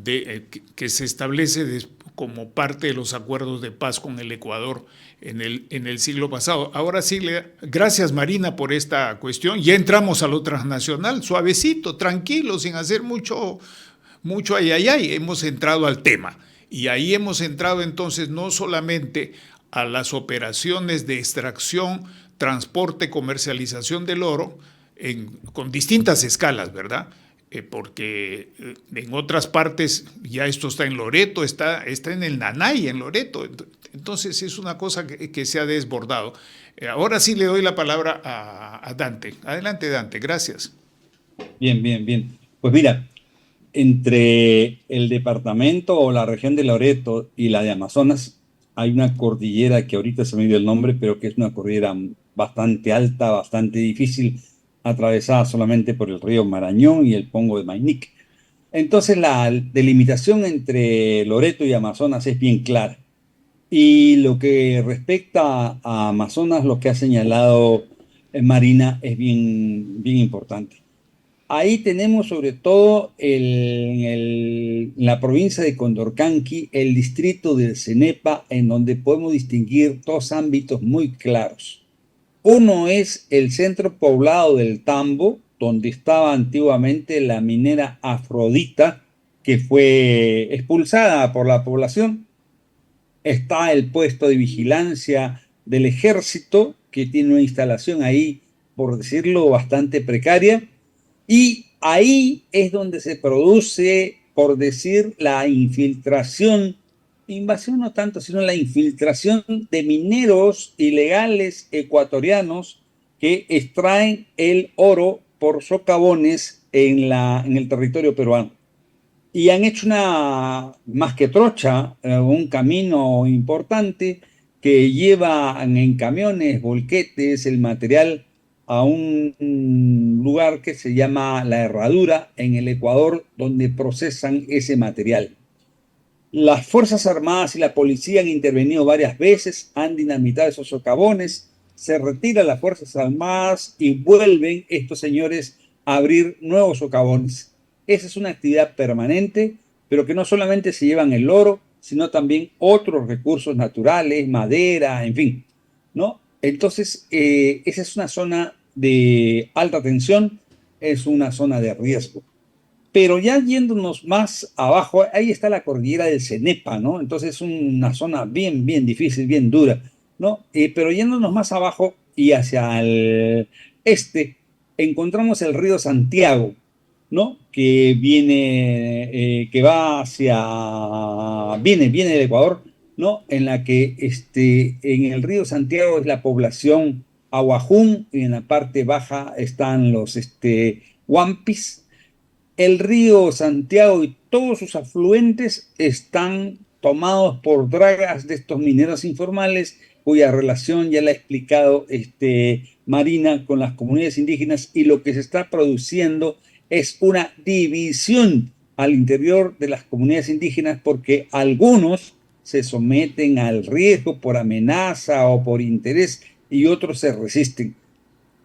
que se establece como parte de los acuerdos de paz con el Ecuador en el siglo pasado. Ahora sí, gracias Marina por esta cuestión. Ya entramos a lo transnacional, suavecito, tranquilo, sin hacer mucho ay. Hemos entrado al tema. Y ahí hemos entrado entonces no solamente a las operaciones de extracción, transporte, comercialización del oro, con distintas escalas, ¿verdad? Porque en otras partes ya esto está en Loreto, está en el Nanay, en Loreto. Entonces es una cosa que se ha desbordado. Ahora sí le doy la palabra a Dante. Adelante, Dante, gracias. Bien. Pues mira, entre el departamento o la región de Loreto y la de Amazonas hay una cordillera que ahorita se me dio el nombre, pero que es una cordillera bastante alta, bastante difícil, atravesada solamente por el río Marañón y el Pongo de Mainique. Entonces la delimitación entre Loreto y Amazonas es bien clara. Y lo que respecta a Amazonas, lo que ha señalado Marina es bien importante. Ahí tenemos sobre todo en la provincia de Condorcanqui, el distrito del Cenepa, en donde podemos distinguir dos ámbitos muy claros. Uno es el centro poblado del Tambo, donde estaba antiguamente la minera Afrodita, que fue expulsada por la población. Está el puesto de vigilancia del ejército, que tiene una instalación ahí, por decirlo, bastante precaria. Y ahí es donde se produce, por decir, la infiltración, invasión no tanto, sino la infiltración de mineros ilegales ecuatorianos que extraen el oro por socavones en el territorio peruano. Y han hecho una, más que trocha, un camino importante que lleva en camiones, volquetes, el material a un lugar que se llama La Herradura en el Ecuador, donde procesan ese material. Las Fuerzas Armadas y la policía han intervenido varias veces, han dinamitado esos socavones, se retiran las Fuerzas Armadas y vuelven estos señores a abrir nuevos socavones. Esa es una actividad permanente, pero que no solamente se llevan el oro, sino también otros recursos naturales, madera, en fin, ¿no? Entonces, esa es una zona de alta tensión, es una zona de riesgo. Pero ya yéndonos más abajo, ahí está la cordillera del Cenepa, ¿no? Entonces es una zona bien difícil, bien dura, ¿no? Pero yéndonos más abajo y hacia el este, encontramos el río Santiago, ¿no? Que viene, que va viene del Ecuador, ¿no? En la que en el río Santiago es la población Aguajún y en la parte baja están los Huampis. El río Santiago y todos sus afluentes están tomados por dragas de estos mineros informales, cuya relación ya la ha explicado Marina con las comunidades indígenas, y lo que se está produciendo es una división al interior de las comunidades indígenas porque algunos se someten al riesgo por amenaza o por interés y otros se resisten.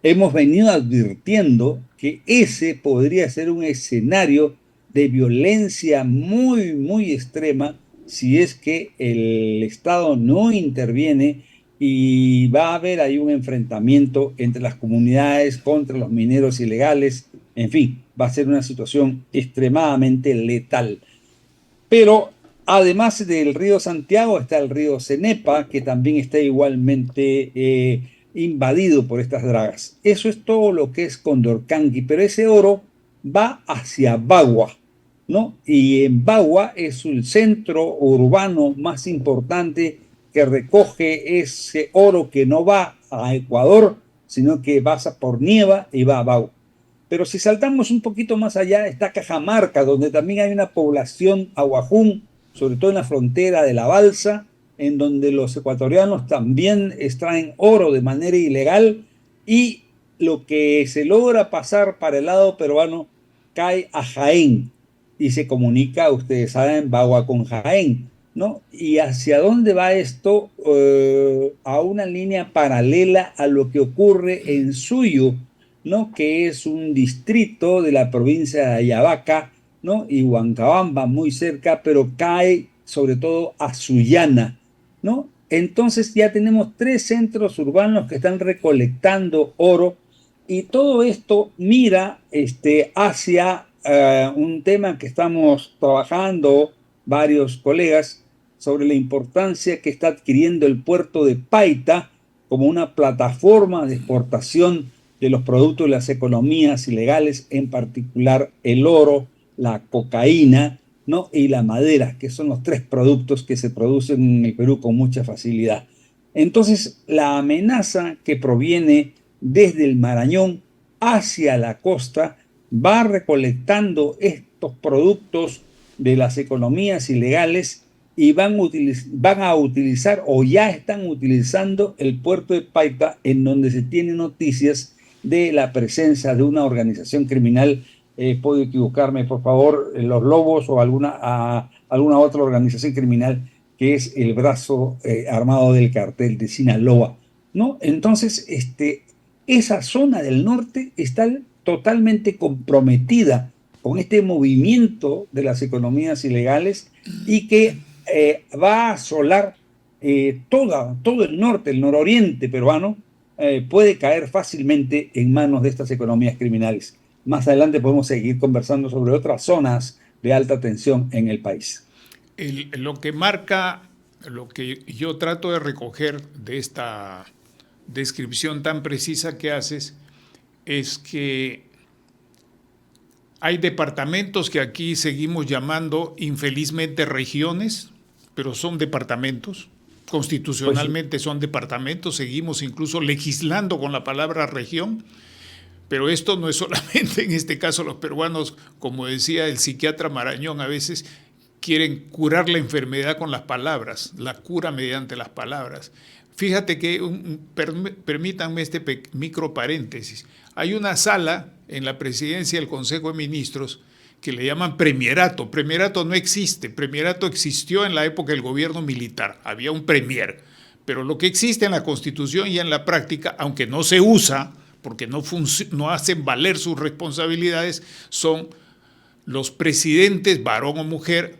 Hemos venido advirtiendo que ese podría ser un escenario de violencia muy extrema si es que el Estado no interviene y va a haber ahí un enfrentamiento entre las comunidades contra los mineros ilegales. En fin, va a ser una situación extremadamente letal. Pero además del río Santiago está el río Cenepa, que también está igualmente invadido por estas dragas. Eso es todo lo que es Condorcanqui, pero ese oro va hacia Bagua, ¿no? Y en Bagua es el centro urbano más importante que recoge ese oro que no va a Ecuador, sino que pasa por Nieva y va a Bagua. Pero si saltamos un poquito más allá, está Cajamarca, donde también hay una población aguajún, sobre todo en la frontera de la Balsa, en donde los ecuatorianos también extraen oro de manera ilegal, y lo que se logra pasar para el lado peruano cae a Jaén y se comunica, ustedes saben, Bagua con Jaén, ¿no? ¿Y hacia dónde va esto? A una línea paralela a lo que ocurre en Suyo, ¿no? Que es un distrito de la provincia de Ayabaca, ¿no? Y Huancabamba, muy cerca, pero cae sobre todo a Sullana, ¿no? Entonces ya tenemos 3 centros urbanos que están recolectando oro, y todo esto mira hacia un tema que estamos trabajando varios colegas sobre la importancia que está adquiriendo el puerto de Paita como una plataforma de exportación de los productos de las economías ilegales, en particular el oro, la cocaína, ¿no? Y la madera, que son los 3 productos que se producen en el Perú con mucha facilidad. Entonces, la amenaza que proviene desde el Marañón hacia la costa va recolectando estos productos de las economías ilegales y van a utilizar o ya están utilizando el puerto de Paita, en donde se tienen noticias de la presencia de una organización criminal. Puedo equivocarme, por favor, los Lobos o alguna otra organización criminal que es el brazo armado del cartel de Sinaloa, ¿no? Entonces, esa zona del norte está totalmente comprometida con este movimiento de las economías ilegales y que va a asolar todo el norte, el nororiente peruano, puede caer fácilmente en manos de estas economías criminales. Más adelante podemos seguir conversando sobre otras zonas de alta tensión en el país. Lo que marca, lo que yo trato de recoger de esta descripción tan precisa que haces, es que hay departamentos que aquí seguimos llamando infelizmente regiones, pero son departamentos. Constitucionalmente son departamentos, seguimos incluso legislando con la palabra región, pero esto no es solamente en este caso los peruanos, como decía el psiquiatra Marañón, a veces quieren curar la enfermedad con las palabras, la cura mediante las palabras. Fíjate que, permítanme este micro paréntesis, hay una sala en la presidencia del Consejo de Ministros que le llaman premierato. Premierato no existe, premierato existió en la época del gobierno militar, había un premier, pero lo que existe en la Constitución y en la práctica, aunque no se usa, porque no hacen valer sus responsabilidades, son los presidentes, varón o mujer,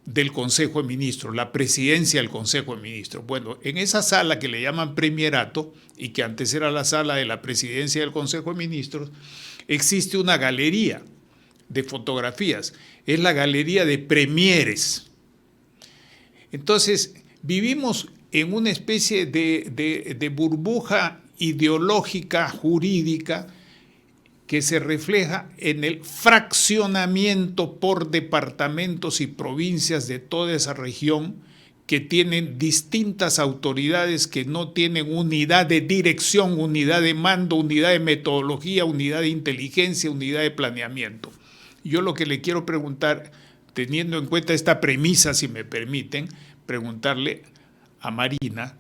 del Consejo de Ministros, la presidencia del Consejo de Ministros. Bueno, en esa sala que le llaman premierato, y que antes era la sala de la presidencia del Consejo de Ministros, existe una galería de fotografías, es la galería de premieres. Entonces, vivimos en una especie de burbuja ideológica, jurídica, que se refleja en el fraccionamiento por departamentos y provincias de toda esa región, que tienen distintas autoridades que no tienen unidad de dirección, unidad de mando, unidad de metodología, unidad de inteligencia, unidad de planeamiento. Yo lo que le quiero preguntar, teniendo en cuenta esta premisa, si me permiten, preguntarle a Marina,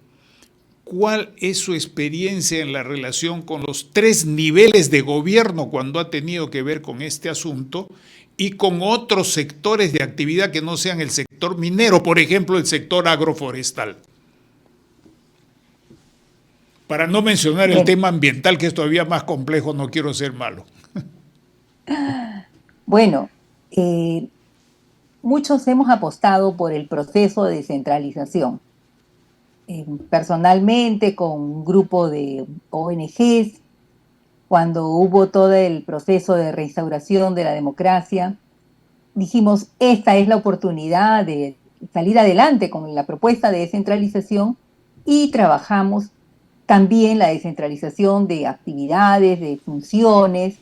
¿cuál es su experiencia en la relación con los 3 niveles de gobierno cuando ha tenido que ver con este asunto y con otros sectores de actividad que no sean el sector minero, por ejemplo, el sector agroforestal? Para no mencionar el tema ambiental, que es todavía más complejo, no quiero ser malo. Bueno, muchos hemos apostado por el proceso de descentralización. Personalmente, con un grupo de ONGs, cuando hubo todo el proceso de reinstauración de la democracia, dijimos, esta es la oportunidad de salir adelante con la propuesta de descentralización, y trabajamos también la descentralización de actividades, de funciones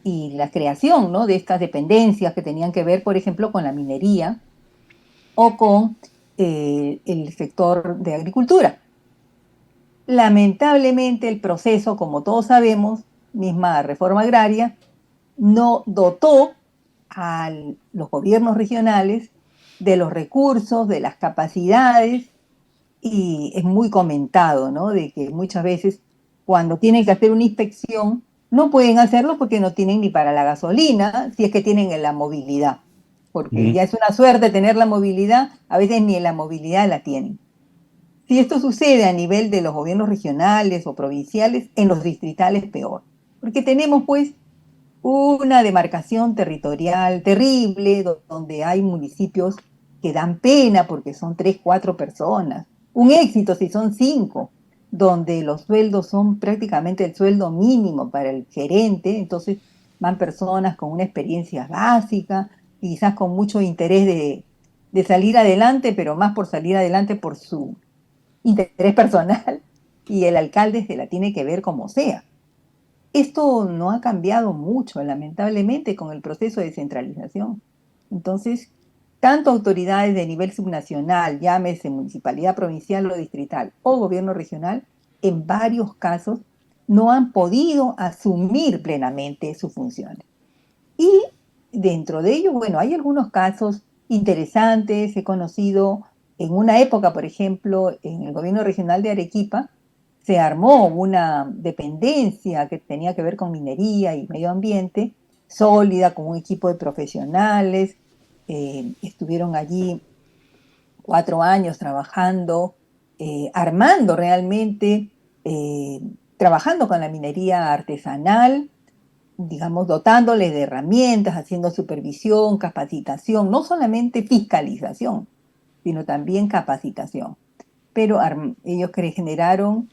y la creación, ¿no?, de estas dependencias que tenían que ver, por ejemplo, con la minería o con el sector de agricultura. Lamentablemente el proceso, como todos sabemos, misma reforma agraria, no dotó a los gobiernos regionales de los recursos, de las capacidades, y es muy comentado, ¿no?, de que muchas veces cuando tienen que hacer una inspección no pueden hacerlo porque no tienen ni para la gasolina, si es que tienen la movilidad, porque ya es una suerte tener la movilidad, a veces ni la movilidad la tienen. Si esto sucede a nivel de los gobiernos regionales o provinciales, en los distritales peor, porque tenemos pues una demarcación territorial terrible, donde hay municipios que dan pena porque son 3, 4 personas, un éxito si son 5, donde los sueldos son prácticamente el sueldo mínimo para el gerente, entonces van personas con una experiencia básica, quizás con mucho interés de salir adelante, pero más por salir adelante por su interés personal, y el alcalde se la tiene que ver como sea. Esto no ha cambiado mucho, lamentablemente, con el proceso de descentralización. Entonces, tanto autoridades de nivel subnacional, llámese municipalidad provincial o distrital, o gobierno regional, en varios casos no han podido asumir plenamente sus funciones. Y dentro de ellos, bueno, hay algunos casos interesantes. He conocido en una época, por ejemplo, en el gobierno regional de Arequipa, se armó una dependencia que tenía que ver con minería y medio ambiente, sólida, con un equipo de profesionales. Estuvieron allí 4 años trabajando, armando realmente, eh, trabajando con la minería artesanal, digamos, dotándoles de herramientas, haciendo supervisión, capacitación, no solamente fiscalización, sino también capacitación. Pero ellos generaron,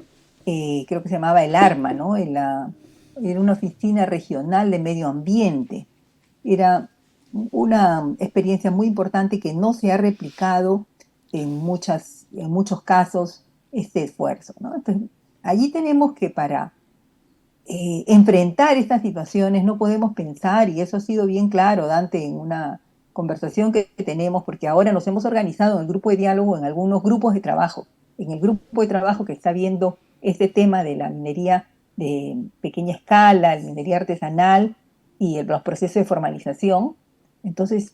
creo que se llamaba el ARMA, ¿no? Era una oficina regional de medio ambiente. Era una experiencia muy importante que no se ha replicado en muchos casos este esfuerzo, ¿no? Entonces, allí tenemos que para enfrentar estas situaciones no podemos pensar, y eso ha sido bien claro, Dante, en una conversación que tenemos, porque ahora nos hemos organizado en el grupo de diálogo, en algunos grupos de trabajo, en el grupo de trabajo que está viendo este tema de la minería de pequeña escala, la minería artesanal y los procesos de formalización. Entonces,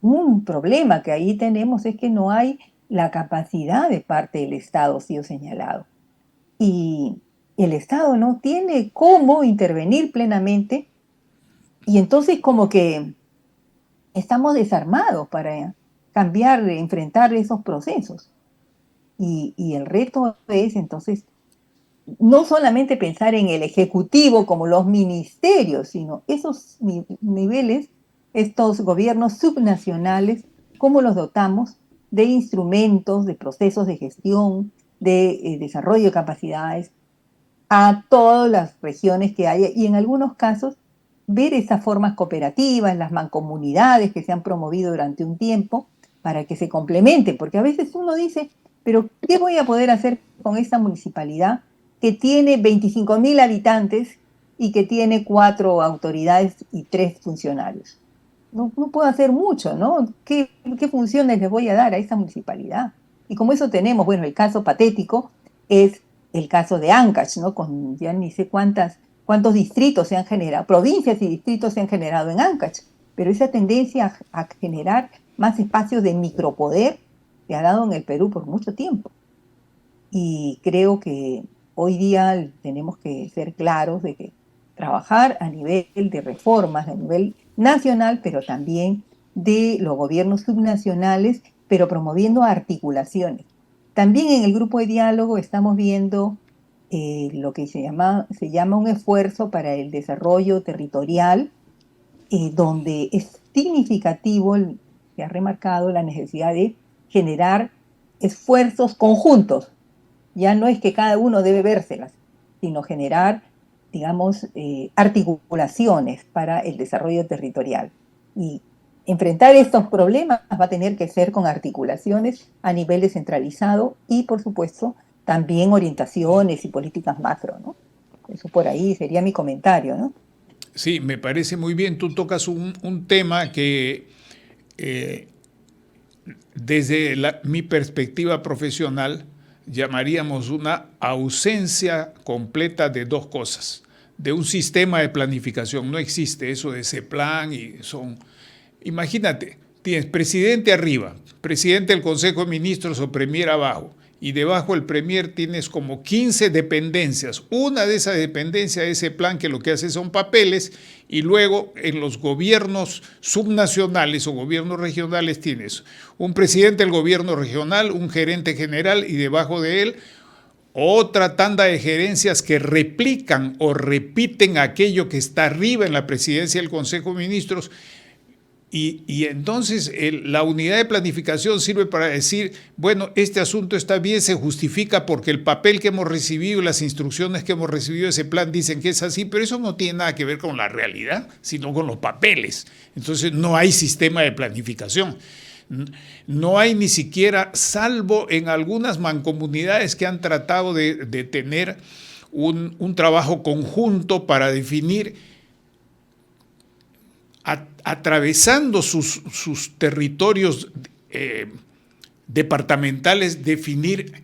un problema que ahí tenemos es que no hay la capacidad de parte del Estado, ha sido señalado. Y el Estado no tiene cómo intervenir plenamente, y entonces como que estamos desarmados para cambiar, enfrentar esos procesos. Y el reto es entonces no solamente pensar en el ejecutivo como los ministerios, sino esos niveles, estos gobiernos subnacionales, cómo los dotamos de instrumentos, de procesos de gestión, de desarrollo de capacidades a todas las regiones que haya, y en algunos casos ver esas formas cooperativas, las mancomunidades que se han promovido durante un tiempo para que se complementen, porque a veces uno dice, pero ¿qué voy a poder hacer con esta municipalidad que tiene 25.000 habitantes y que tiene 4 autoridades y 3 funcionarios? No puedo hacer mucho, ¿no? ¿Qué funciones les voy a dar a esa municipalidad? Y como eso tenemos, bueno, el caso patético es el caso de Ancash, ¿no? Con ya ni sé cuántos distritos se han generado, provincias y distritos se han generado en Ancash, pero esa tendencia a generar más espacios de micropoder se ha dado en el Perú por mucho tiempo. Y creo que hoy día tenemos que ser claros de que trabajar a nivel de reformas, a nivel nacional, pero también de los gobiernos subnacionales, pero promoviendo articulaciones. También en el grupo de diálogo estamos viendo lo que se llama un esfuerzo para el desarrollo territorial, donde es significativo, se ha remarcado la necesidad de generar esfuerzos conjuntos. Ya no es que cada uno debe vérselas, sino generar, digamos, articulaciones para el desarrollo territorial. Y enfrentar estos problemas va a tener que ser con articulaciones a nivel descentralizado y, por supuesto, también orientaciones y políticas macro, ¿no? Eso por ahí sería mi comentario, ¿no? Sí, me parece muy bien. Tú tocas un tema que desde mi perspectiva profesional llamaríamos una ausencia completa de dos cosas. De un sistema de planificación. No existe eso de ese plan y son... Imagínate, tienes presidente arriba, presidente del Consejo de Ministros o premier abajo, y debajo del premier tienes como 15 dependencias. Una de esas dependencias de ese plan que lo que hace son papeles, y luego en los gobiernos subnacionales o gobiernos regionales tienes un presidente del gobierno regional, un gerente general y debajo de él otra tanda de gerencias que replican o repiten aquello que está arriba en la presidencia del Consejo de Ministros. Y entonces la unidad de planificación sirve para decir, bueno, este asunto está bien, se justifica porque el papel que hemos recibido, las instrucciones que hemos recibido de ese plan dicen que es así, pero eso no tiene nada que ver con la realidad, sino con los papeles. Entonces no hay sistema de planificación. No hay ni siquiera, salvo en algunas mancomunidades que han tratado de tener un trabajo conjunto para definir, atravesando sus territorios departamentales, definir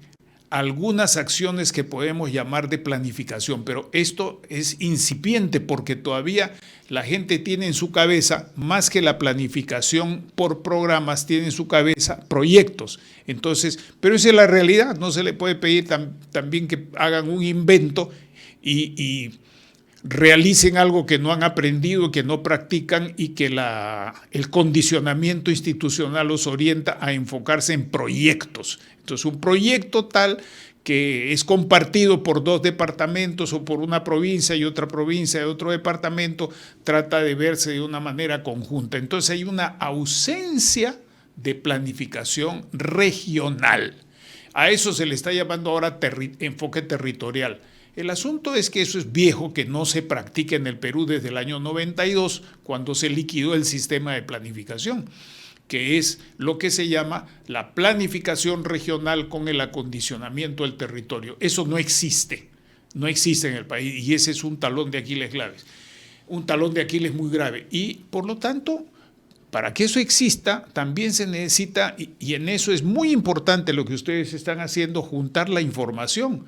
algunas acciones que podemos llamar de planificación, pero esto es incipiente porque todavía la gente tiene en su cabeza, más que la planificación por programas, tiene en su cabeza proyectos. Entonces, pero esa es la realidad, no se le puede pedir también que hagan un invento y realicen algo que no han aprendido, que no practican y que el condicionamiento institucional los orienta a enfocarse en proyectos. Entonces, un proyecto tal que es compartido por 2 departamentos o por una provincia y otra provincia de otro departamento, trata de verse de una manera conjunta. Entonces, hay una ausencia de planificación regional. A eso se le está llamando ahora enfoque territorial. El asunto es que eso es viejo, que no se practica en el Perú desde el año 92, cuando se liquidó el sistema de planificación, que es lo que se llama la planificación regional con el acondicionamiento del territorio. Eso no existe en el país y ese es un talón de Aquiles grave, un talón de Aquiles muy grave. Y por lo tanto, para que eso exista, también se necesita, y en eso es muy importante lo que ustedes están haciendo, juntar la información.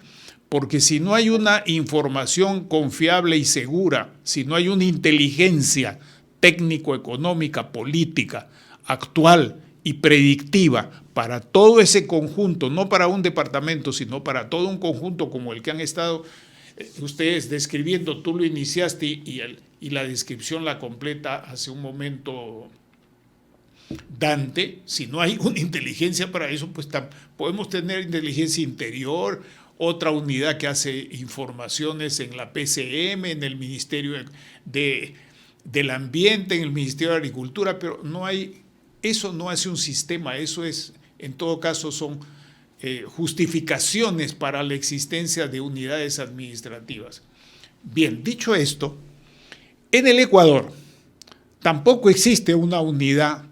Porque si no hay una información confiable y segura, si no hay una inteligencia técnico-económica, política, actual y predictiva para todo ese conjunto, no para un departamento, sino para todo un conjunto como el que han estado ustedes describiendo, tú lo iniciaste y la descripción la completa hace un momento Dante. Si no hay una inteligencia para eso, pues podemos tener inteligencia interior, otra unidad que hace informaciones en la PCM, en el Ministerio del Ambiente, en el Ministerio de Agricultura, pero eso no hace un sistema, eso es, en todo caso, son justificaciones para la existencia de unidades administrativas. Bien, dicho esto, en el Ecuador tampoco existe una unidad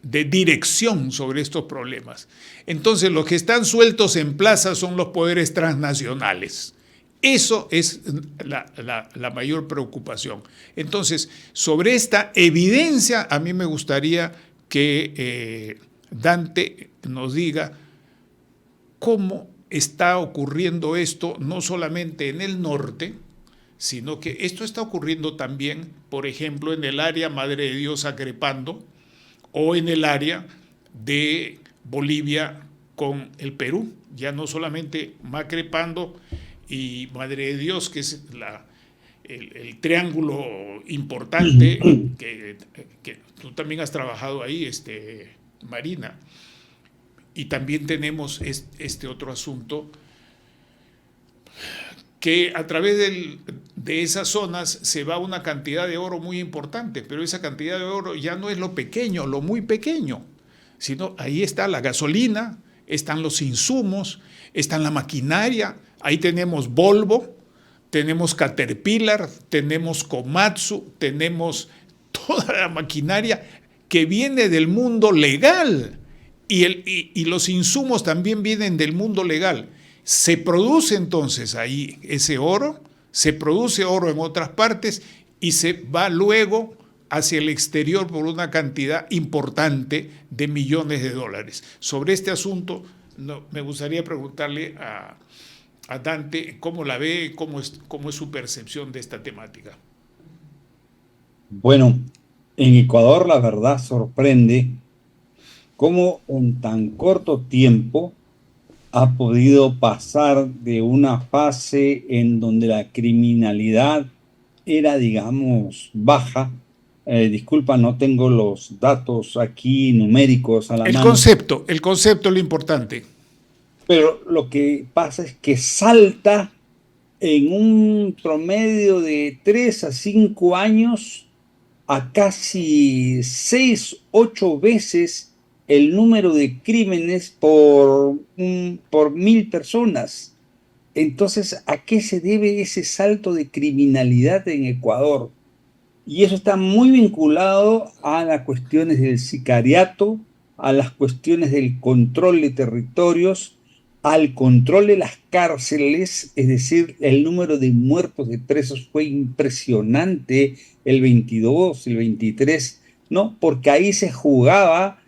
de dirección sobre estos problemas. Entonces, los que están sueltos en plaza son los poderes transnacionales. Eso es la mayor preocupación. Entonces, sobre esta evidencia, a mí me gustaría que Dante nos diga cómo está ocurriendo esto, no solamente en el norte, sino que esto está ocurriendo también, por ejemplo, en el área Madre de Dios Acrepando, o en el área de Bolivia con el Perú, ya no solamente Macrepando y Madre de Dios, que es el triángulo importante, que tú también has trabajado ahí, Marina. Y también tenemos este otro asunto, que a través de esas zonas se va una cantidad de oro muy importante, pero esa cantidad de oro ya no es lo pequeño, lo muy pequeño, sino ahí está la gasolina, están los insumos, está la maquinaria, ahí tenemos Volvo, tenemos Caterpillar, tenemos Komatsu, tenemos toda la maquinaria que viene del mundo legal y los insumos también vienen del mundo legal. Se produce entonces ahí ese oro, se produce oro en otras partes y se va luego hacia el exterior por una cantidad importante de millones de dólares. Sobre este asunto me gustaría preguntarle a Dante cómo la ve, cómo es su percepción de esta temática. Bueno, en Ecuador la verdad sorprende cómo en tan corto tiempo ha podido pasar de una fase en donde la criminalidad era, digamos, baja. Disculpa, no tengo los datos aquí numéricos a la mano. El concepto es lo importante. Pero lo que pasa es que salta en un promedio de 3 a 5 años a casi 6, 8 veces el número de crímenes por 1000 personas. Entonces, ¿a qué se debe ese salto de criminalidad en Ecuador? Y eso está muy vinculado a las cuestiones del sicariato, a las cuestiones del control de territorios, al control de las cárceles, es decir, el número de muertos de presos fue impresionante el 22, el 23, ¿no? Porque ahí se jugaba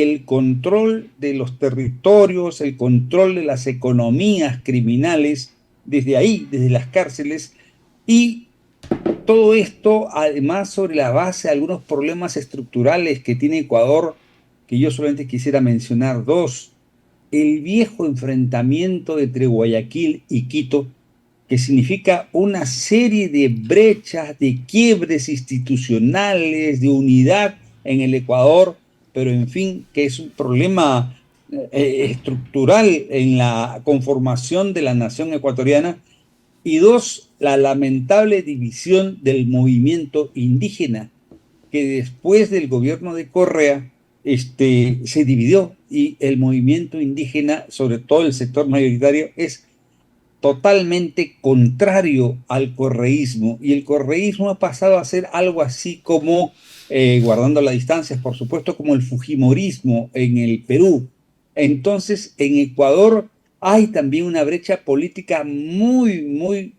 el control de los territorios, el control de las economías criminales, desde ahí, desde las cárceles, y todo esto además sobre la base de algunos problemas estructurales que tiene Ecuador, que yo solamente quisiera mencionar dos. El viejo enfrentamiento entre Guayaquil y Quito, que significa una serie de brechas, de quiebres institucionales, de unidad en el Ecuador, pero en fin, que es un problema estructural en la conformación de la nación ecuatoriana. Y dos, la lamentable división del movimiento indígena, que después del gobierno de Correa se dividió, y el movimiento indígena, sobre todo el sector mayoritario, es totalmente contrario al correísmo, y el correísmo ha pasado a ser algo así como, guardando las distancias, por supuesto, como el fujimorismo en el Perú. Entonces, en Ecuador hay también una brecha política muy, muy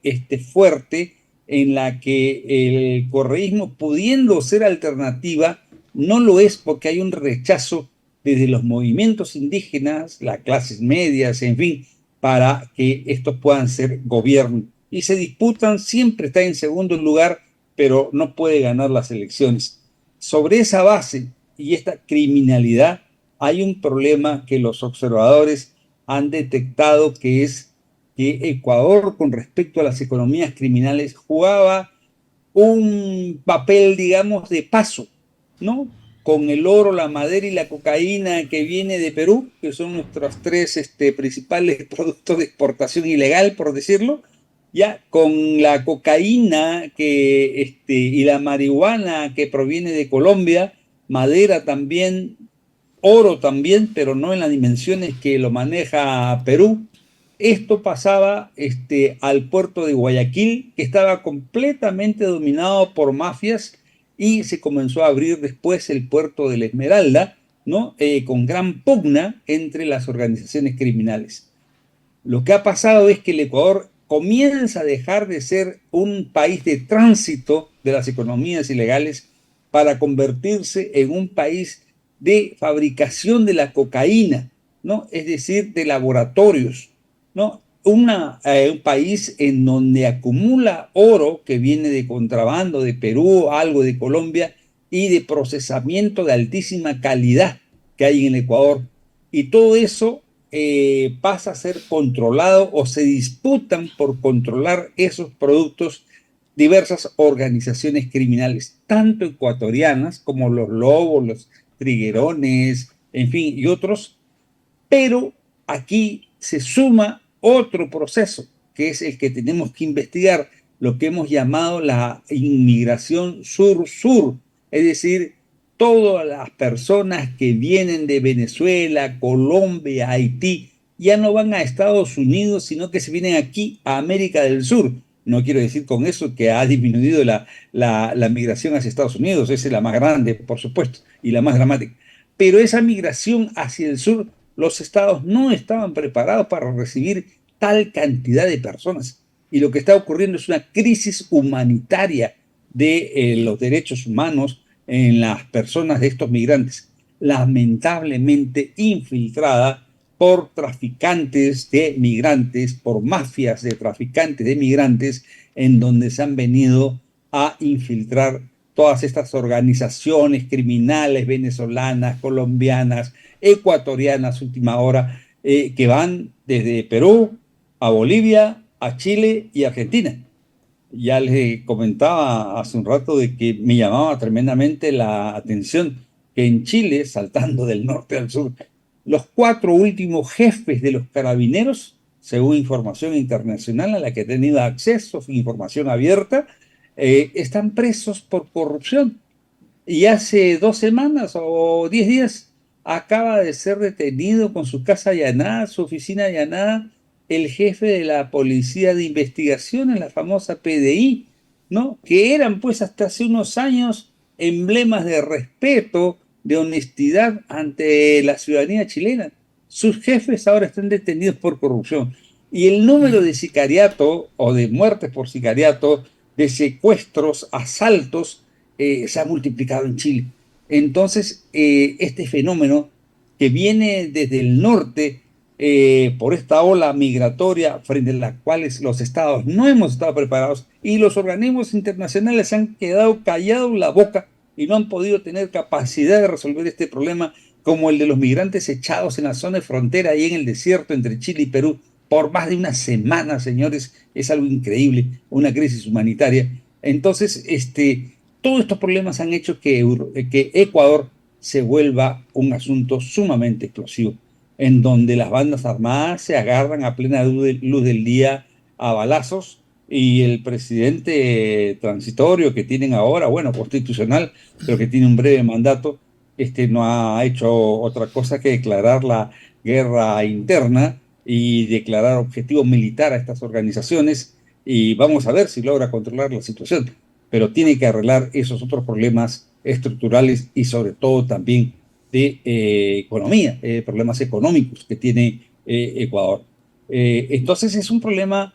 fuerte, en la que el correísmo, pudiendo ser alternativa, no lo es, porque hay un rechazo desde los movimientos indígenas, las clases medias, en fin, para que estos puedan ser gobierno. Y se disputan, siempre está en segundo lugar, pero no puede ganar las elecciones. Sobre esa base y esta criminalidad, hay un problema que los observadores han detectado, que es que Ecuador, con respecto a las economías criminales, jugaba un papel, digamos, de paso, ¿no? Con el oro, la madera y la cocaína que viene de Perú, que son nuestros tres principales productos de exportación ilegal, por decirlo, ya con la cocaína y la marihuana que proviene de Colombia, madera también, oro también, pero no en las dimensiones que lo maneja Perú. Esto pasaba al puerto de Guayaquil, que estaba completamente dominado por mafias, y se comenzó a abrir después el puerto de la Esmeralda, ¿no? Con gran pugna entre las organizaciones criminales. Lo que ha pasado es que el Ecuador comienza a dejar de ser un país de tránsito de las economías ilegales para convertirse en un país de fabricación de la cocaína, ¿no? Es decir, de laboratorios, ¿no? Un país en donde acumula oro que viene de contrabando de Perú, algo de Colombia, y de procesamiento de altísima calidad que hay en el Ecuador. Y todo eso pasa a ser controlado, o se disputan por controlar esos productos diversas organizaciones criminales, tanto ecuatorianas como los Lobos, los Triguerones, en fin, y otros. Pero aquí se suma otro proceso, que es el que tenemos que investigar, lo que hemos llamado la inmigración sur-sur, es decir, todas las personas que vienen de Venezuela, Colombia, Haití, ya no van a Estados Unidos, sino que se vienen aquí a América del Sur. No quiero decir con eso que ha disminuido la migración hacia Estados Unidos, esa es la más grande, por supuesto, y la más dramática. Pero esa migración hacia el sur, los estados no estaban preparados para recibir tal cantidad de personas. Y lo que está ocurriendo es una crisis humanitaria de los derechos humanos en las personas de estos migrantes, lamentablemente infiltrada por traficantes de migrantes, por mafias de traficantes de migrantes, en donde se han venido a infiltrar todas estas organizaciones criminales venezolanas, colombianas, ecuatorianas, última hora, que van desde Perú a Bolivia, a Chile y Argentina. Ya les comentaba hace un rato de que me llamaba tremendamente la atención que en Chile, saltando del norte al sur, los 4 últimos jefes de los carabineros, según información internacional a la que he tenido acceso, información abierta, están presos por corrupción. Y hace 2 semanas o 10 días acaba de ser detenido con su casa allanada, su oficina allanada, el jefe de la policía de investigación, la famosa PDI, ¿no? Que eran pues hasta hace unos años emblemas de respeto, de honestidad ante la ciudadanía chilena. Sus jefes ahora están detenidos por corrupción. Y el número de sicariato o de muertes por sicariato, de secuestros, asaltos, se ha multiplicado en Chile. Entonces, este fenómeno que viene desde el norte por esta ola migratoria frente a la cuales los estados no hemos estado preparados y los organismos internacionales han quedado callados la boca y no han podido tener capacidad de resolver este problema, como el de los migrantes echados en la zona de frontera y en el desierto entre Chile y Perú por más de una semana, señores. Es algo increíble, una crisis humanitaria. Entonces, todos estos problemas han hecho que Ecuador se vuelva un asunto sumamente explosivo, en donde las bandas armadas se agarran a plena luz del día a balazos, y el presidente transitorio que tienen ahora, bueno, constitucional, pero que tiene un breve mandato, no ha hecho otra cosa que declarar la guerra interna y declarar objetivo militar a estas organizaciones, y vamos a ver si logra controlar la situación, pero tiene que arreglar esos otros problemas estructurales y sobre todo también de economía, problemas económicos que tiene Ecuador. Entonces es un problema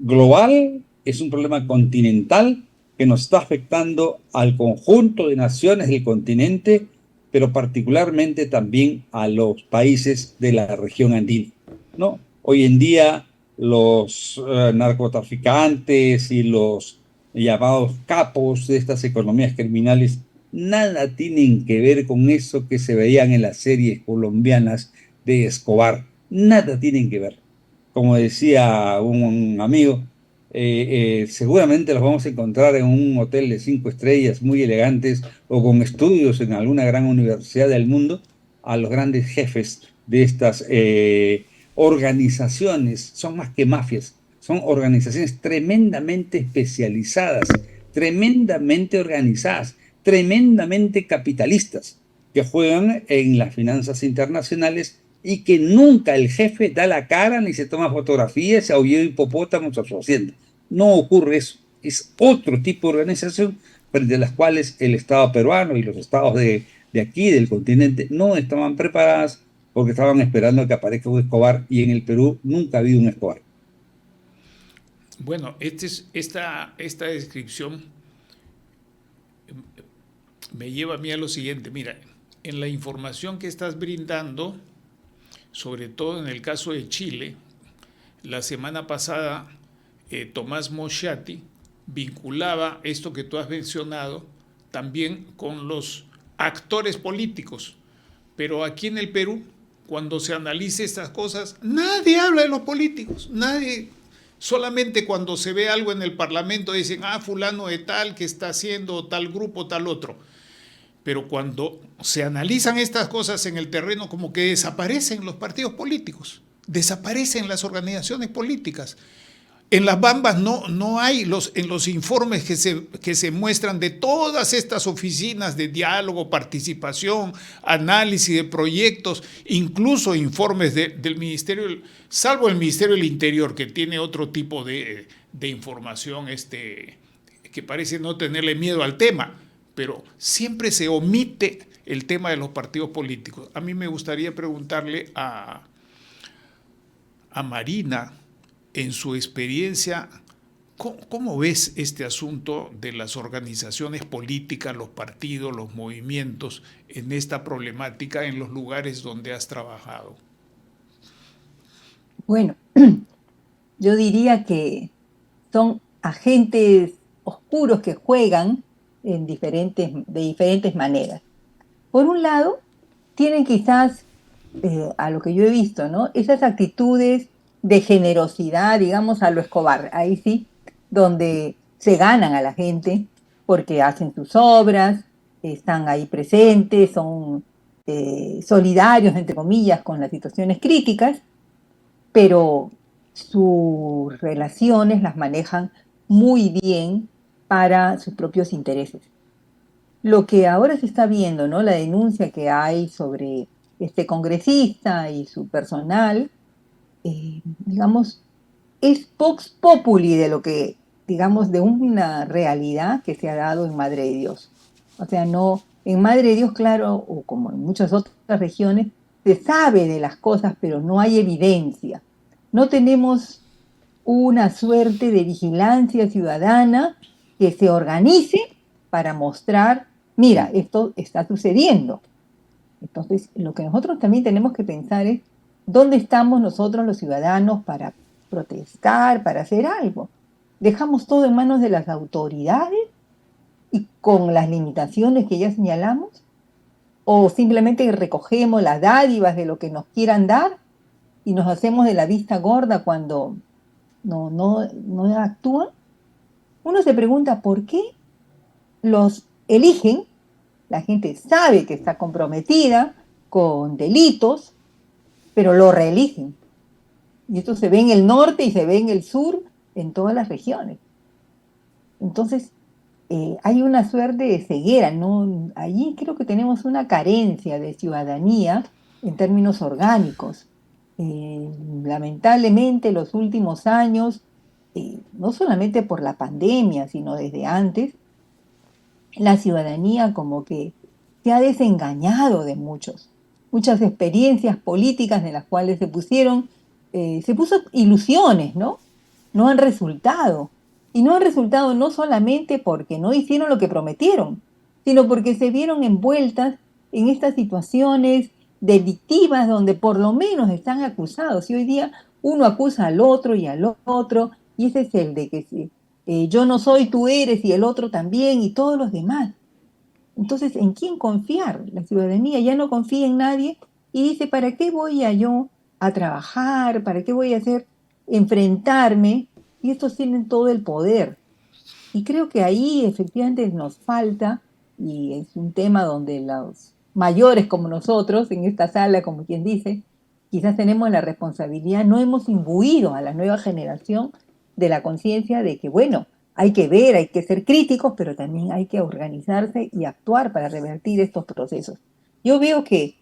global, es un problema continental que nos está afectando al conjunto de naciones del continente, pero particularmente también a los países de la región andina, ¿no? Hoy en día los narcotraficantes y los llamados capos de estas economías criminales nada tienen que ver con eso que se veían en las series colombianas de Escobar, nada tienen que ver. Como decía un amigo, seguramente los vamos a encontrar en un hotel de 5 estrellas muy elegantes o con estudios en alguna gran universidad del mundo, a los grandes jefes de estas organizaciones. Son más que mafias, son organizaciones tremendamente especializadas, tremendamente organizadas, tremendamente capitalistas, que juegan en las finanzas internacionales y que nunca el jefe da la cara ni se toma fotografías, se ahulló hipopótamos a su hacienda. No ocurre eso. Es otro tipo de organización frente a las cuales el Estado peruano y los estados de aquí, del continente, no estaban preparadas, porque estaban esperando que aparezca un Escobar, y en el Perú nunca ha habido un Escobar. Bueno, esta descripción me lleva a mí a lo siguiente. Mira, en la información que estás brindando, sobre todo en el caso de Chile, la semana pasada Tomás Moschati vinculaba esto que tú has mencionado también con los actores políticos. Pero aquí en el Perú, cuando se analice estas cosas, nadie habla de los políticos, nadie. Solamente cuando se ve algo en el Parlamento dicen, fulano de tal que está haciendo tal grupo, tal otro. Pero cuando se analizan estas cosas en el terreno, como que desaparecen los partidos políticos, desaparecen las organizaciones políticas. En las Bambas no hay en los informes que se muestran de todas estas oficinas de diálogo, participación, análisis de proyectos, incluso informes del Ministerio, salvo el Ministerio del Interior, que tiene otro tipo de información que parece no tenerle miedo al tema, pero siempre se omite el tema de los partidos políticos. A mí me gustaría preguntarle a Marina, en su experiencia, ¿cómo ves este asunto de las organizaciones políticas, los partidos, los movimientos en esta problemática en los lugares donde has trabajado? Bueno, yo diría que son agentes oscuros que juegan de diferentes maneras. Por un lado, tienen quizás, a lo que yo he visto, ¿no?, esas actitudes de generosidad, digamos, a lo Escobar, ahí sí, donde se ganan a la gente porque hacen sus obras, están ahí presentes, son solidarios, entre comillas, con las situaciones críticas, pero sus relaciones las manejan muy bien para sus propios intereses. Lo que ahora se está viendo, ¿no?, la denuncia que hay sobre este congresista y su personal, digamos, es vox populi de lo que, digamos, de una realidad que se ha dado en Madre de Dios. O sea, no, en Madre de Dios, claro, o como en muchas otras regiones, se sabe de las cosas, pero no hay evidencia. No tenemos una suerte de vigilancia ciudadana que se organice para mostrar, mira, esto está sucediendo. Entonces, lo que nosotros también tenemos que pensar es dónde estamos nosotros los ciudadanos para protestar, para hacer algo. ¿Dejamos todo en manos de las autoridades y con las limitaciones que ya señalamos? ¿O simplemente recogemos las dádivas de lo que nos quieran dar y nos hacemos de la vista gorda cuando no actúan? Uno se pregunta por qué los eligen. La gente sabe que está comprometida con delitos, pero lo reeligen. Y esto se ve en el norte y se ve en el sur, en todas las regiones. Entonces, hay una suerte de ceguera, ¿no? Allí creo que tenemos una carencia de ciudadanía en términos orgánicos. Lamentablemente, los últimos años, no solamente por la pandemia, sino desde antes, la ciudadanía como que se ha desengañado de muchas experiencias políticas de las cuales se puso ilusiones, ¿no? No han resultado. Y no han resultado no solamente porque no hicieron lo que prometieron, sino porque se vieron envueltas en estas situaciones delictivas donde por lo menos están acusados. Y hoy día uno acusa al otro, y ese es el de que yo no soy, tú eres, y el otro también, y todos los demás. Entonces, ¿en quién confiar? La ciudadanía ya no confía en nadie y dice, ¿para qué voy a trabajar? ¿Para qué voy a enfrentarme? Y estos tienen todo el poder. Y creo que ahí efectivamente nos falta, y es un tema donde los mayores como nosotros, en esta sala, como quien dice, quizás tenemos la responsabilidad, no hemos imbuido a la nueva generación de la conciencia de que, bueno, hay que ver, hay que ser críticos, pero también hay que organizarse y actuar para revertir estos procesos. Yo veo que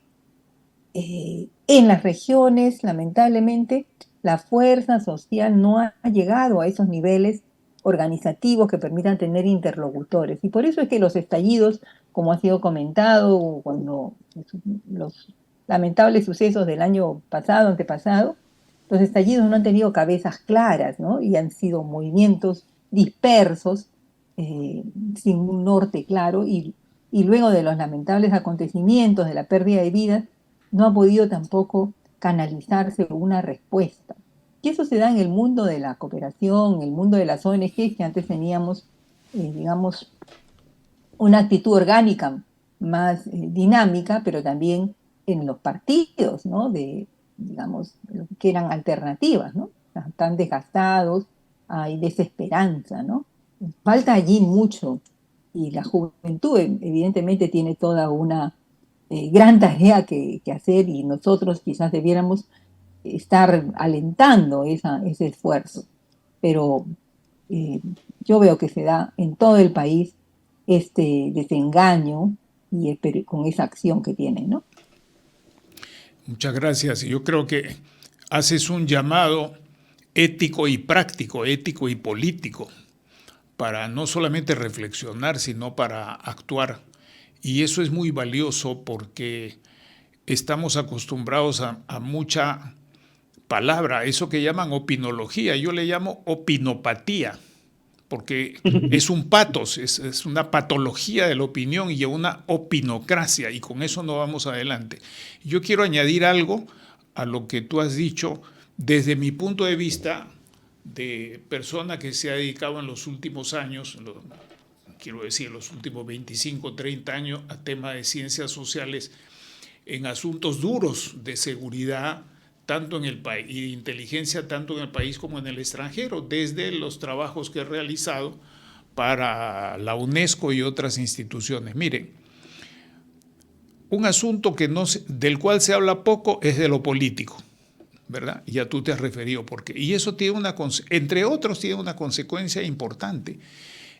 en las regiones, lamentablemente, la fuerza social no ha llegado a esos niveles organizativos que permitan tener interlocutores. Y por eso es que los estallidos, como ha sido comentado, cuando los lamentables sucesos del año pasado, antepasado, los estallidos no han tenido cabezas claras, ¿no? Y han sido movimientos dispersos, sin un norte claro, y luego de los lamentables acontecimientos, de la pérdida de vidas, no ha podido tampoco canalizarse una respuesta. Y eso se da en el mundo de la cooperación, en el mundo de las ONGs, que antes teníamos, digamos, una actitud orgánica más dinámica, pero también en los partidos, ¿no? Digamos, que eran alternativas, ¿no? Están desgastados, hay desesperanza, ¿no? Falta allí mucho y la juventud evidentemente tiene toda una gran tarea que hacer y nosotros quizás debiéramos estar alentando ese esfuerzo. Pero eh, yo veo que se da en todo el país este desengaño y con esa acción que tienen, ¿no? Muchas gracias. Yo creo que haces un llamado ético y práctico, ético y político, para no solamente reflexionar, sino para actuar. Y eso es muy valioso porque estamos acostumbrados a mucha palabra, eso que llaman opinología. Yo le llamo opinopatía, porque es un patos, es una patología de la opinión y una opinocracia, y con eso no vamos adelante. Yo quiero añadir algo a lo que tú has dicho desde mi punto de vista de persona que se ha dedicado en los últimos años, quiero decir, los últimos 25, 30 años a temas de ciencias sociales en asuntos duros de seguridad, tanto en el país, y de inteligencia tanto en el país como en el extranjero, desde los trabajos que he realizado para la UNESCO y otras instituciones. Miren, un asunto del cual se habla poco es de lo político, ¿verdad? Ya tú te has referido por qué. Y eso tiene entre otros, tiene una consecuencia importante.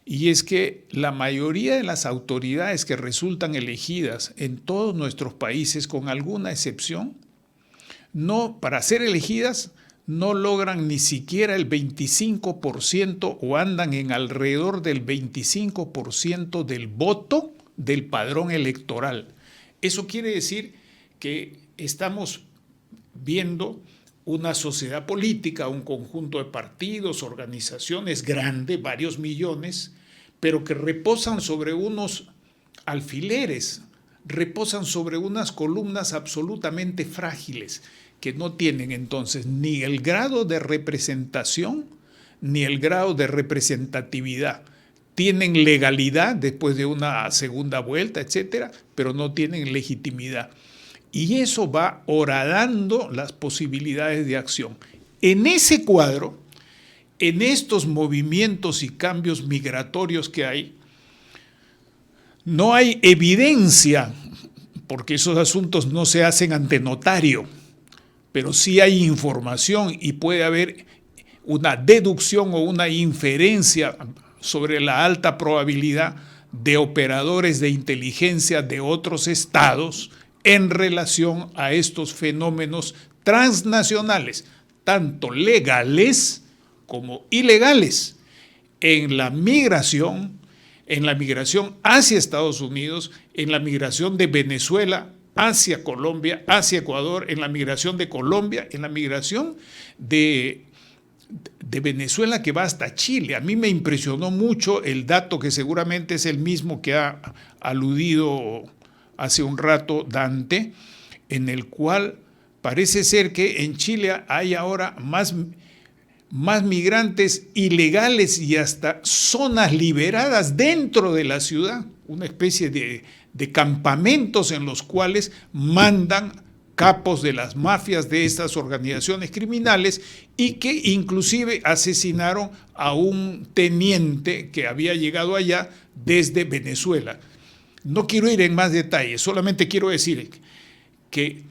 Y es que la mayoría de las autoridades que resultan elegidas en todos nuestros países, con alguna excepción, para ser elegidas no logran ni siquiera el 25% o andan en alrededor del 25% del voto del padrón electoral. Eso quiere decir que estamos viendo una sociedad política, un conjunto de partidos, organizaciones grandes, varios millones, pero que reposan sobre unos alfileres, reposan sobre unas columnas absolutamente frágiles que no tienen entonces ni el grado de representación ni el grado de representatividad. Tienen legalidad después de una segunda vuelta, etcétera, pero no tienen legitimidad. Y eso va horadando las posibilidades de acción. En ese cuadro, en estos movimientos y cambios migratorios que hay, no hay evidencia, porque esos asuntos no se hacen ante notario, pero sí hay información y puede haber una deducción o una inferencia sobre la alta probabilidad de operadores de inteligencia de otros estados en relación a estos fenómenos transnacionales, tanto legales como ilegales, en la migración hacia Estados Unidos, en la migración de Venezuela hacia Colombia, hacia Ecuador, en la migración de Colombia, en la migración de Venezuela que va hasta Chile. A mí me impresionó mucho el dato que seguramente es el mismo que ha aludido hace un rato Dante, en el cual parece ser que en Chile hay ahora más migrantes ilegales y hasta zonas liberadas dentro de la ciudad, una especie de campamentos en los cuales mandan capos de las mafias de estas organizaciones criminales y que inclusive asesinaron a un teniente que había llegado allá desde Venezuela. No quiero ir en más detalles, solamente quiero decir que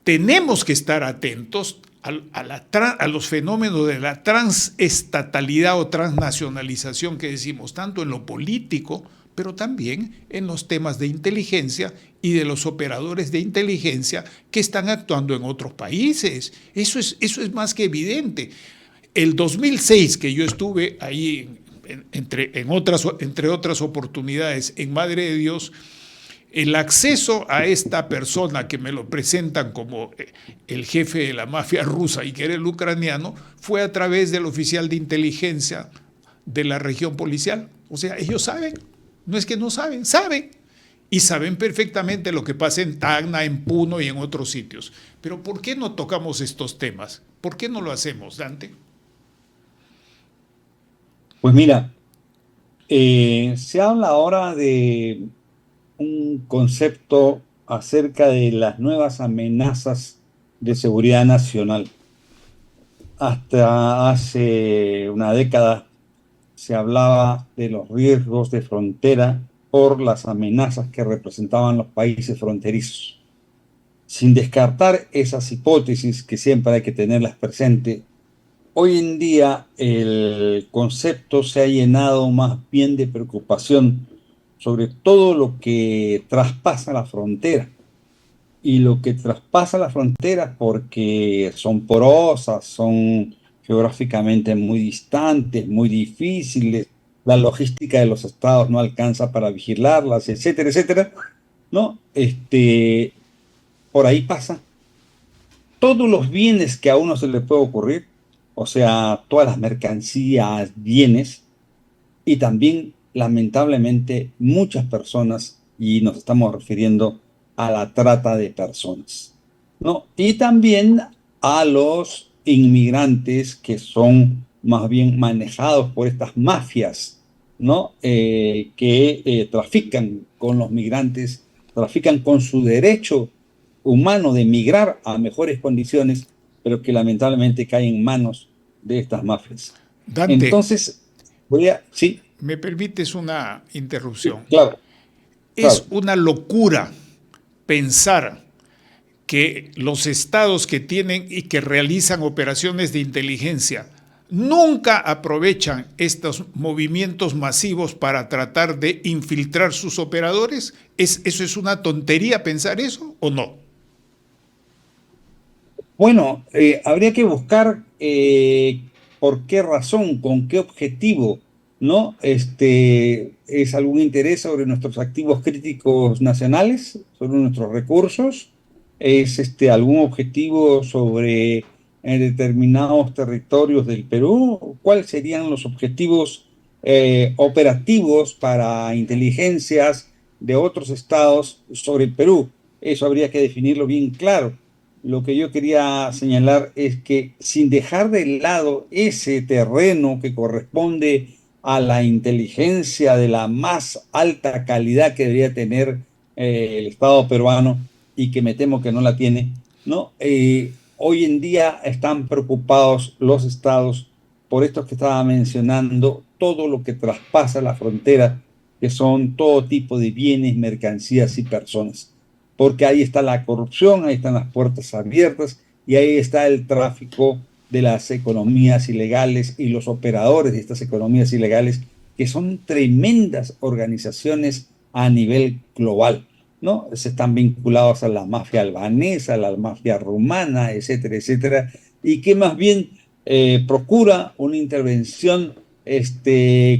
tenemos que estar atentos a los fenómenos de la transestatalidad o transnacionalización que decimos, tanto en lo político, pero también en los temas de inteligencia y de los operadores de inteligencia que están actuando en otros países. Eso es más que evidente. El 2006, que yo estuve ahí, entre otras oportunidades, en Madre de Dios, el acceso a esta persona que me lo presentan como el jefe de la mafia rusa y que era el ucraniano, fue a través del oficial de inteligencia de la región policial. O sea, ellos saben, no es que no saben, saben. Y saben perfectamente lo que pasa en Tacna, en Puno y en otros sitios. Pero ¿por qué no tocamos estos temas? ¿Por qué no lo hacemos, Dante? Pues mira, se habla ahora de un concepto acerca de las nuevas amenazas de seguridad nacional. Hasta hace una década se hablaba de los riesgos de frontera por las amenazas que representaban los países fronterizos. Sin descartar esas hipótesis, que siempre hay que tenerlas presentes, hoy en día el concepto se ha llenado más bien de preocupación sobre todo lo que traspasa la frontera. Y lo que traspasa la frontera porque son porosas, son geográficamente muy distantes, muy difíciles, la logística de los estados no alcanza para vigilarlas, etcétera, etcétera, ¿no? Por ahí pasa todos los bienes que a uno se le puede ocurrir, o sea, todas las mercancías, bienes, y también, lamentablemente, muchas personas, y nos estamos refiriendo a la trata de personas, ¿no? Y también a los inmigrantes que son más bien manejados por estas mafias, ¿no? Que trafican con los migrantes, trafican con su derecho humano de migrar a mejores condiciones, pero que lamentablemente caen en manos de estas mafias. Dante, entonces, sí. ¿Me permites una interrupción? Sí, claro. Es una locura pensar que los estados que tienen y que realizan operaciones de inteligencia nunca aprovechan estos movimientos masivos para tratar de infiltrar sus operadores. ¿Eso es una tontería pensar eso o no? Bueno, habría que buscar por qué razón, con qué objetivo, ¿no? ¿Es algún interés sobre nuestros activos críticos nacionales, sobre nuestros recursos? ¿Es algún objetivo sobre determinados territorios del Perú? ¿Cuáles serían los objetivos operativos para inteligencias de otros estados sobre el Perú. Eso habría que definirlo bien claro. Lo que yo quería señalar es que sin dejar de lado ese terreno que corresponde a la inteligencia de la más alta calidad que debería tener el Estado peruano y que me temo que no la tiene, ¿no? Hoy en día están preocupados los estados por esto que estaba mencionando, todo lo que traspasa la frontera, que son todo tipo de bienes, mercancías y personas, porque ahí está la corrupción, ahí están las puertas abiertas y ahí está el tráfico de las economías ilegales y los operadores de estas economías ilegales, que son tremendas organizaciones a nivel global, ¿no? Se están vinculados a la mafia albanesa, a la mafia rumana, etcétera, etcétera, y que más bien procura una intervención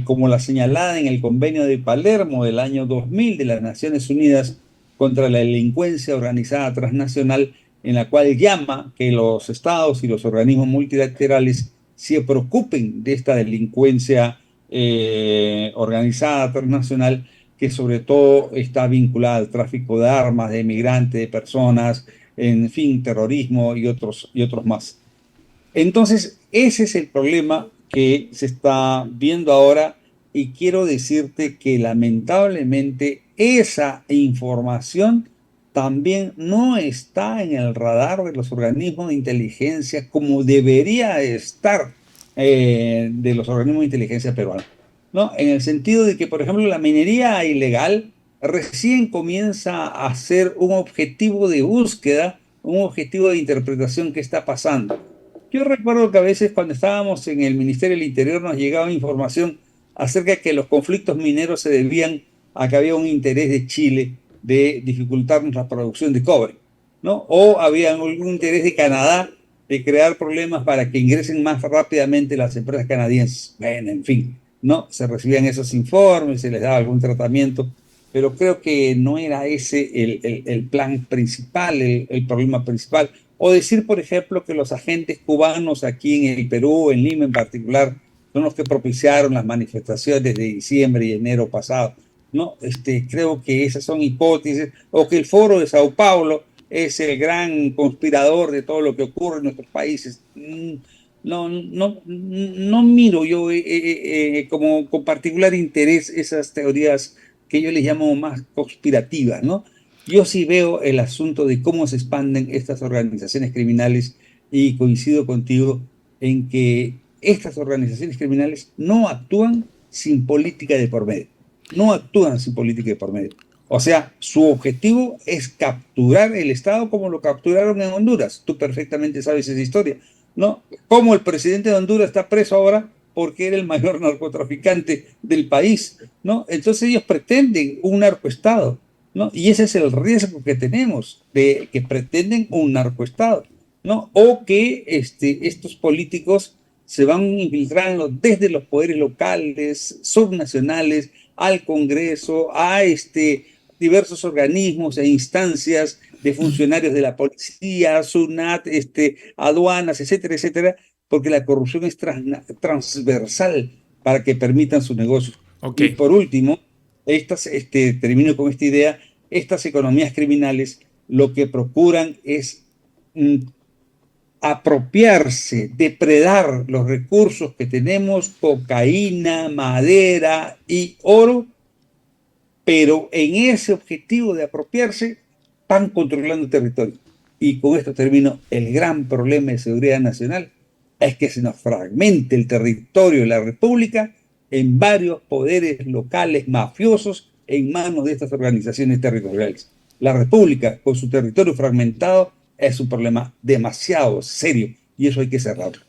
como la señalada en el convenio de Palermo del año 2000 de las Naciones Unidas contra la delincuencia organizada transnacional, en la cual llama que los estados y los organismos multilaterales se preocupen de esta delincuencia organizada transnacional, que sobre todo está vinculada al tráfico de armas, de migrantes, de personas, en fin, terrorismo y otros más. Entonces, ese es el problema que se está viendo ahora y quiero decirte que lamentablemente esa información también no está en el radar de los organismos de inteligencia como debería estar de los organismos de inteligencia peruanos, ¿no? En el sentido de que, por ejemplo, la minería ilegal recién comienza a ser un objetivo de búsqueda, un objetivo de interpretación que está pasando. Yo recuerdo que a veces cuando estábamos en el Ministerio del Interior nos llegaba información acerca de que los conflictos mineros se debían a que había un interés de Chile de dificultarnos la producción de cobre, ¿no? O había algún interés de Canadá de crear problemas para que ingresen más rápidamente las empresas canadienses. Bueno, en fin, ¿no? Se recibían esos informes, se les daba algún tratamiento, pero creo que no era ese el plan principal, el problema principal. O decir, por ejemplo, que los agentes cubanos aquí en el Perú, en Lima en particular, son los que propiciaron las manifestaciones de diciembre y enero pasado. No, creo que esas son hipótesis, o que el Foro de Sao Paulo es el gran conspirador de todo lo que ocurre en nuestros países. No miro yo como con particular interés esas teorías que yo les llamo más conspirativas, ¿no? Yo sí veo el asunto de cómo se expanden estas organizaciones criminales y coincido contigo en que estas organizaciones criminales no actúan sin política de por medio. No actúan sin política de por medio. O sea, su objetivo es capturar el Estado como lo capturaron en Honduras. Tú perfectamente sabes esa historia, ¿no? Como el presidente de Honduras está preso ahora porque era el mayor narcotraficante del país, ¿no? Entonces ellos pretenden un narcoestado, ¿no? Y ese es el riesgo que tenemos, de que pretenden un narcoestado, ¿no? O que estos políticos se van infiltrando desde los poderes locales, subnacionales, al Congreso, a diversos organismos e instancias de funcionarios de la policía, SUNAT, aduanas, etcétera, etcétera, porque la corrupción es transversal para que permitan sus negocios. Ok. Y por último, termino con esta idea, estas economías criminales lo que procuran es apropiarse, depredar los recursos que tenemos, cocaína, madera y oro, pero en ese objetivo de apropiarse van controlando territorio. Y con esto termino, el gran problema de seguridad nacional es que se nos fragmente el territorio de la República en varios poderes locales mafiosos en manos de estas organizaciones territoriales. La República, con su territorio fragmentado, es un problema demasiado serio y eso hay que cerrarlo.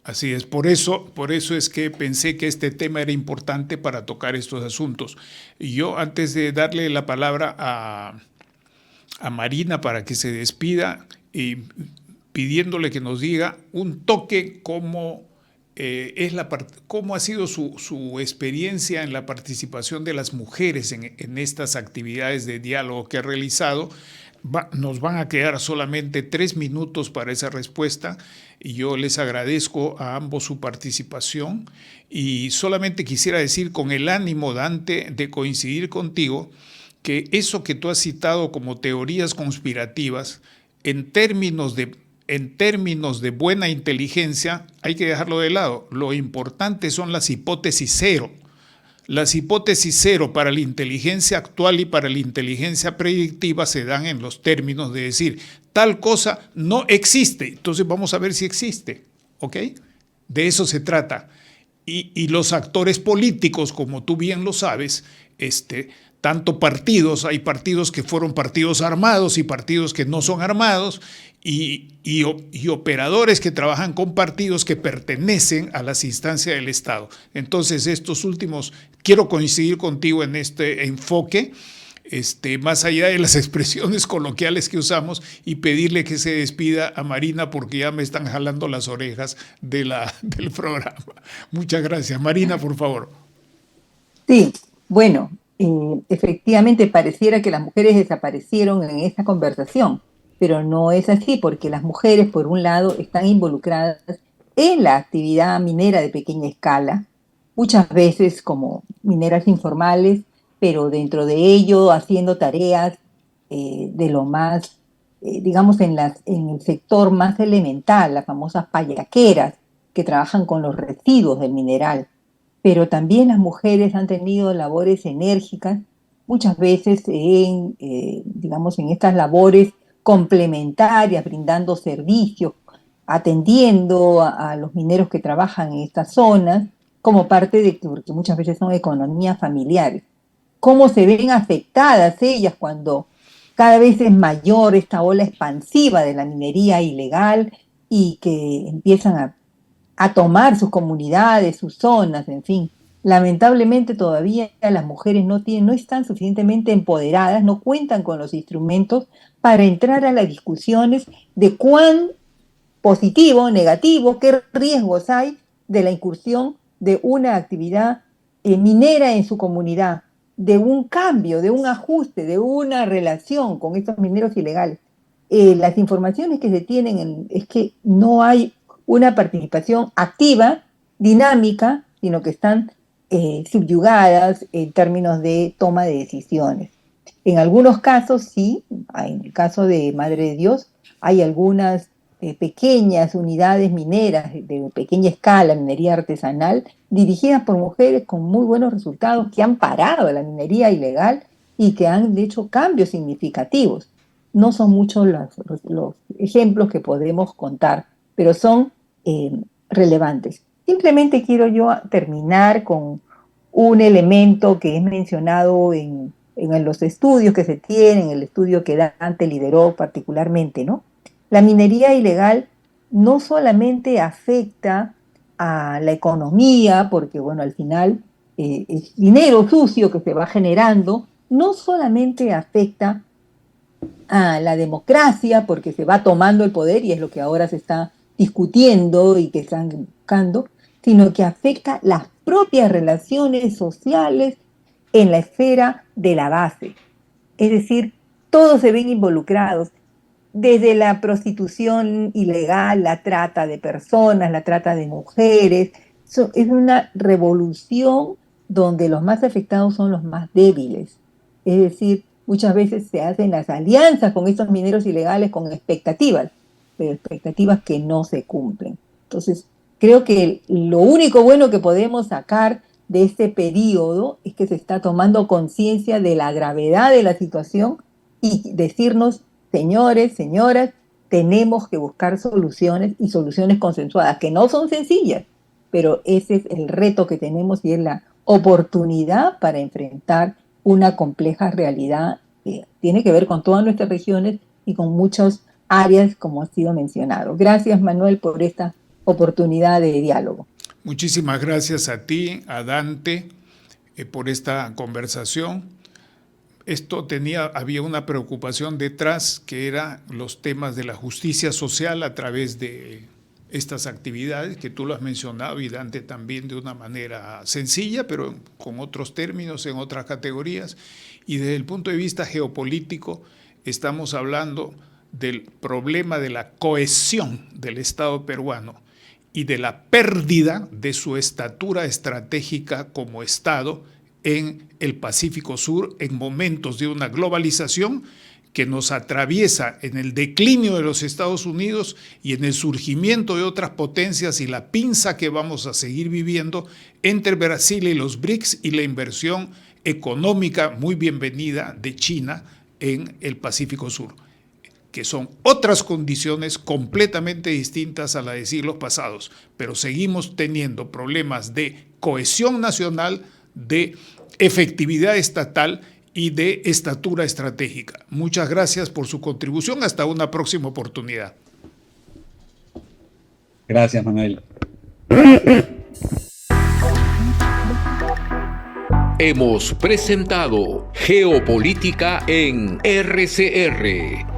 Así es, por eso es que pensé que este tema era importante para tocar estos asuntos. Y yo, antes de darle la palabra a Marina para que se despida, y pidiéndole que nos diga un toque cómo ha sido su experiencia en la participación de las mujeres en estas actividades de diálogo que ha realizado. Nos van a quedar solamente 3 minutos para esa respuesta y yo les agradezco a ambos su participación y solamente quisiera decir con el ánimo, Dante, de coincidir contigo que eso que tú has citado como teorías conspirativas, en términos de buena inteligencia, hay que dejarlo de lado. Lo importante son las hipótesis cero. Las hipótesis cero para la inteligencia actual y para la inteligencia predictiva se dan en los términos de decir, tal cosa no existe, entonces vamos a ver si existe, ¿ok? De eso se trata. Y los actores políticos, como tú bien lo sabes, tanto partidos, hay partidos que fueron partidos armados y partidos que no son armados, y operadores que trabajan con partidos que pertenecen a las instancias del Estado. Entonces, estos últimos, quiero coincidir contigo en este enfoque, más allá de las expresiones coloquiales que usamos, y pedirle que se despida a Marina porque ya me están jalando las orejas del programa. Muchas gracias. Marina, por favor. Sí, bueno, efectivamente pareciera que las mujeres desaparecieron en esta conversación, pero no es así porque las mujeres, por un lado, están involucradas en la actividad minera de pequeña escala, muchas veces como mineras informales, pero dentro de ello haciendo tareas de lo más, digamos, en el sector más elemental, las famosas payaqueras, que trabajan con los residuos del mineral. Pero también las mujeres han tenido labores enérgicas, muchas veces digamos, en estas labores complementarias, brindando servicios, atendiendo a los mineros que trabajan en estas zonas, como parte de que muchas veces son economías familiares. ¿Cómo se ven afectadas ellas cuando cada vez es mayor esta ola expansiva de la minería ilegal y que empiezan a tomar sus comunidades, sus zonas, en fin? Lamentablemente todavía las mujeres no están suficientemente empoderadas, no cuentan con los instrumentos para entrar a las discusiones de cuán positivo o negativo, qué riesgos hay de la incursión de una actividad minera en su comunidad, de un cambio, de un ajuste, de una relación con estos mineros ilegales. Las informaciones que se tienen es que no hay una participación activa, dinámica, sino que están subyugadas en términos de toma de decisiones. En algunos casos sí, en el caso de Madre de Dios, hay algunas pequeñas unidades mineras de pequeña escala, minería artesanal, dirigidas por mujeres con muy buenos resultados, que han parado la minería ilegal y que han hecho cambios significativos. No son muchos los ejemplos que podemos contar, pero son relevantes. Simplemente quiero yo terminar con un elemento que es mencionado en los estudios que se tienen, el estudio que Dante lideró particularmente, ¿no? La minería ilegal no solamente afecta a la economía, porque bueno, al final es dinero sucio que se va generando, no solamente afecta a la democracia, porque se va tomando el poder y es lo que ahora se está discutiendo y que están buscando, sino que afecta las propias relaciones sociales en la esfera de la base. Es decir, todos se ven involucrados, desde la prostitución ilegal, la trata de personas, la trata de mujeres. Es una revolución donde los más afectados son los más débiles. Es decir, muchas veces se hacen las alianzas con estos mineros ilegales con expectativas, pero expectativas que no se cumplen. Entonces, creo que lo único bueno que podemos sacar de este periodo es que se está tomando conciencia de la gravedad de la situación y decirnos, señores, señoras, tenemos que buscar soluciones y soluciones consensuadas, que no son sencillas, pero ese es el reto que tenemos y es la oportunidad para enfrentar una compleja realidad que tiene que ver con todas nuestras regiones y con muchas áreas, como ha sido mencionado. Gracias, Manuel, por esta oportunidad de diálogo. Muchísimas gracias a ti, a Dante, por esta conversación. Había una preocupación detrás, que era los temas de la justicia social a través de estas actividades que tú lo has mencionado, y Dante también, de una manera sencilla, pero con otros términos, en otras categorías. Y desde el punto de vista geopolítico, estamos hablando del problema de la cohesión del Estado peruano y de la pérdida de su estatura estratégica como Estado en el Pacífico Sur en momentos de una globalización que nos atraviesa en el declinio de los Estados Unidos y en el surgimiento de otras potencias y la pinza que vamos a seguir viviendo entre Brasil y los BRICS y la inversión económica muy bienvenida de China en el Pacífico Sur, que son otras condiciones completamente distintas a las de siglos pasados, pero seguimos teniendo problemas de cohesión nacional, de efectividad estatal y de estatura estratégica. Muchas gracias por su contribución. Hasta una próxima oportunidad. Gracias, Manuel. Hemos presentado Geopolítica en RCR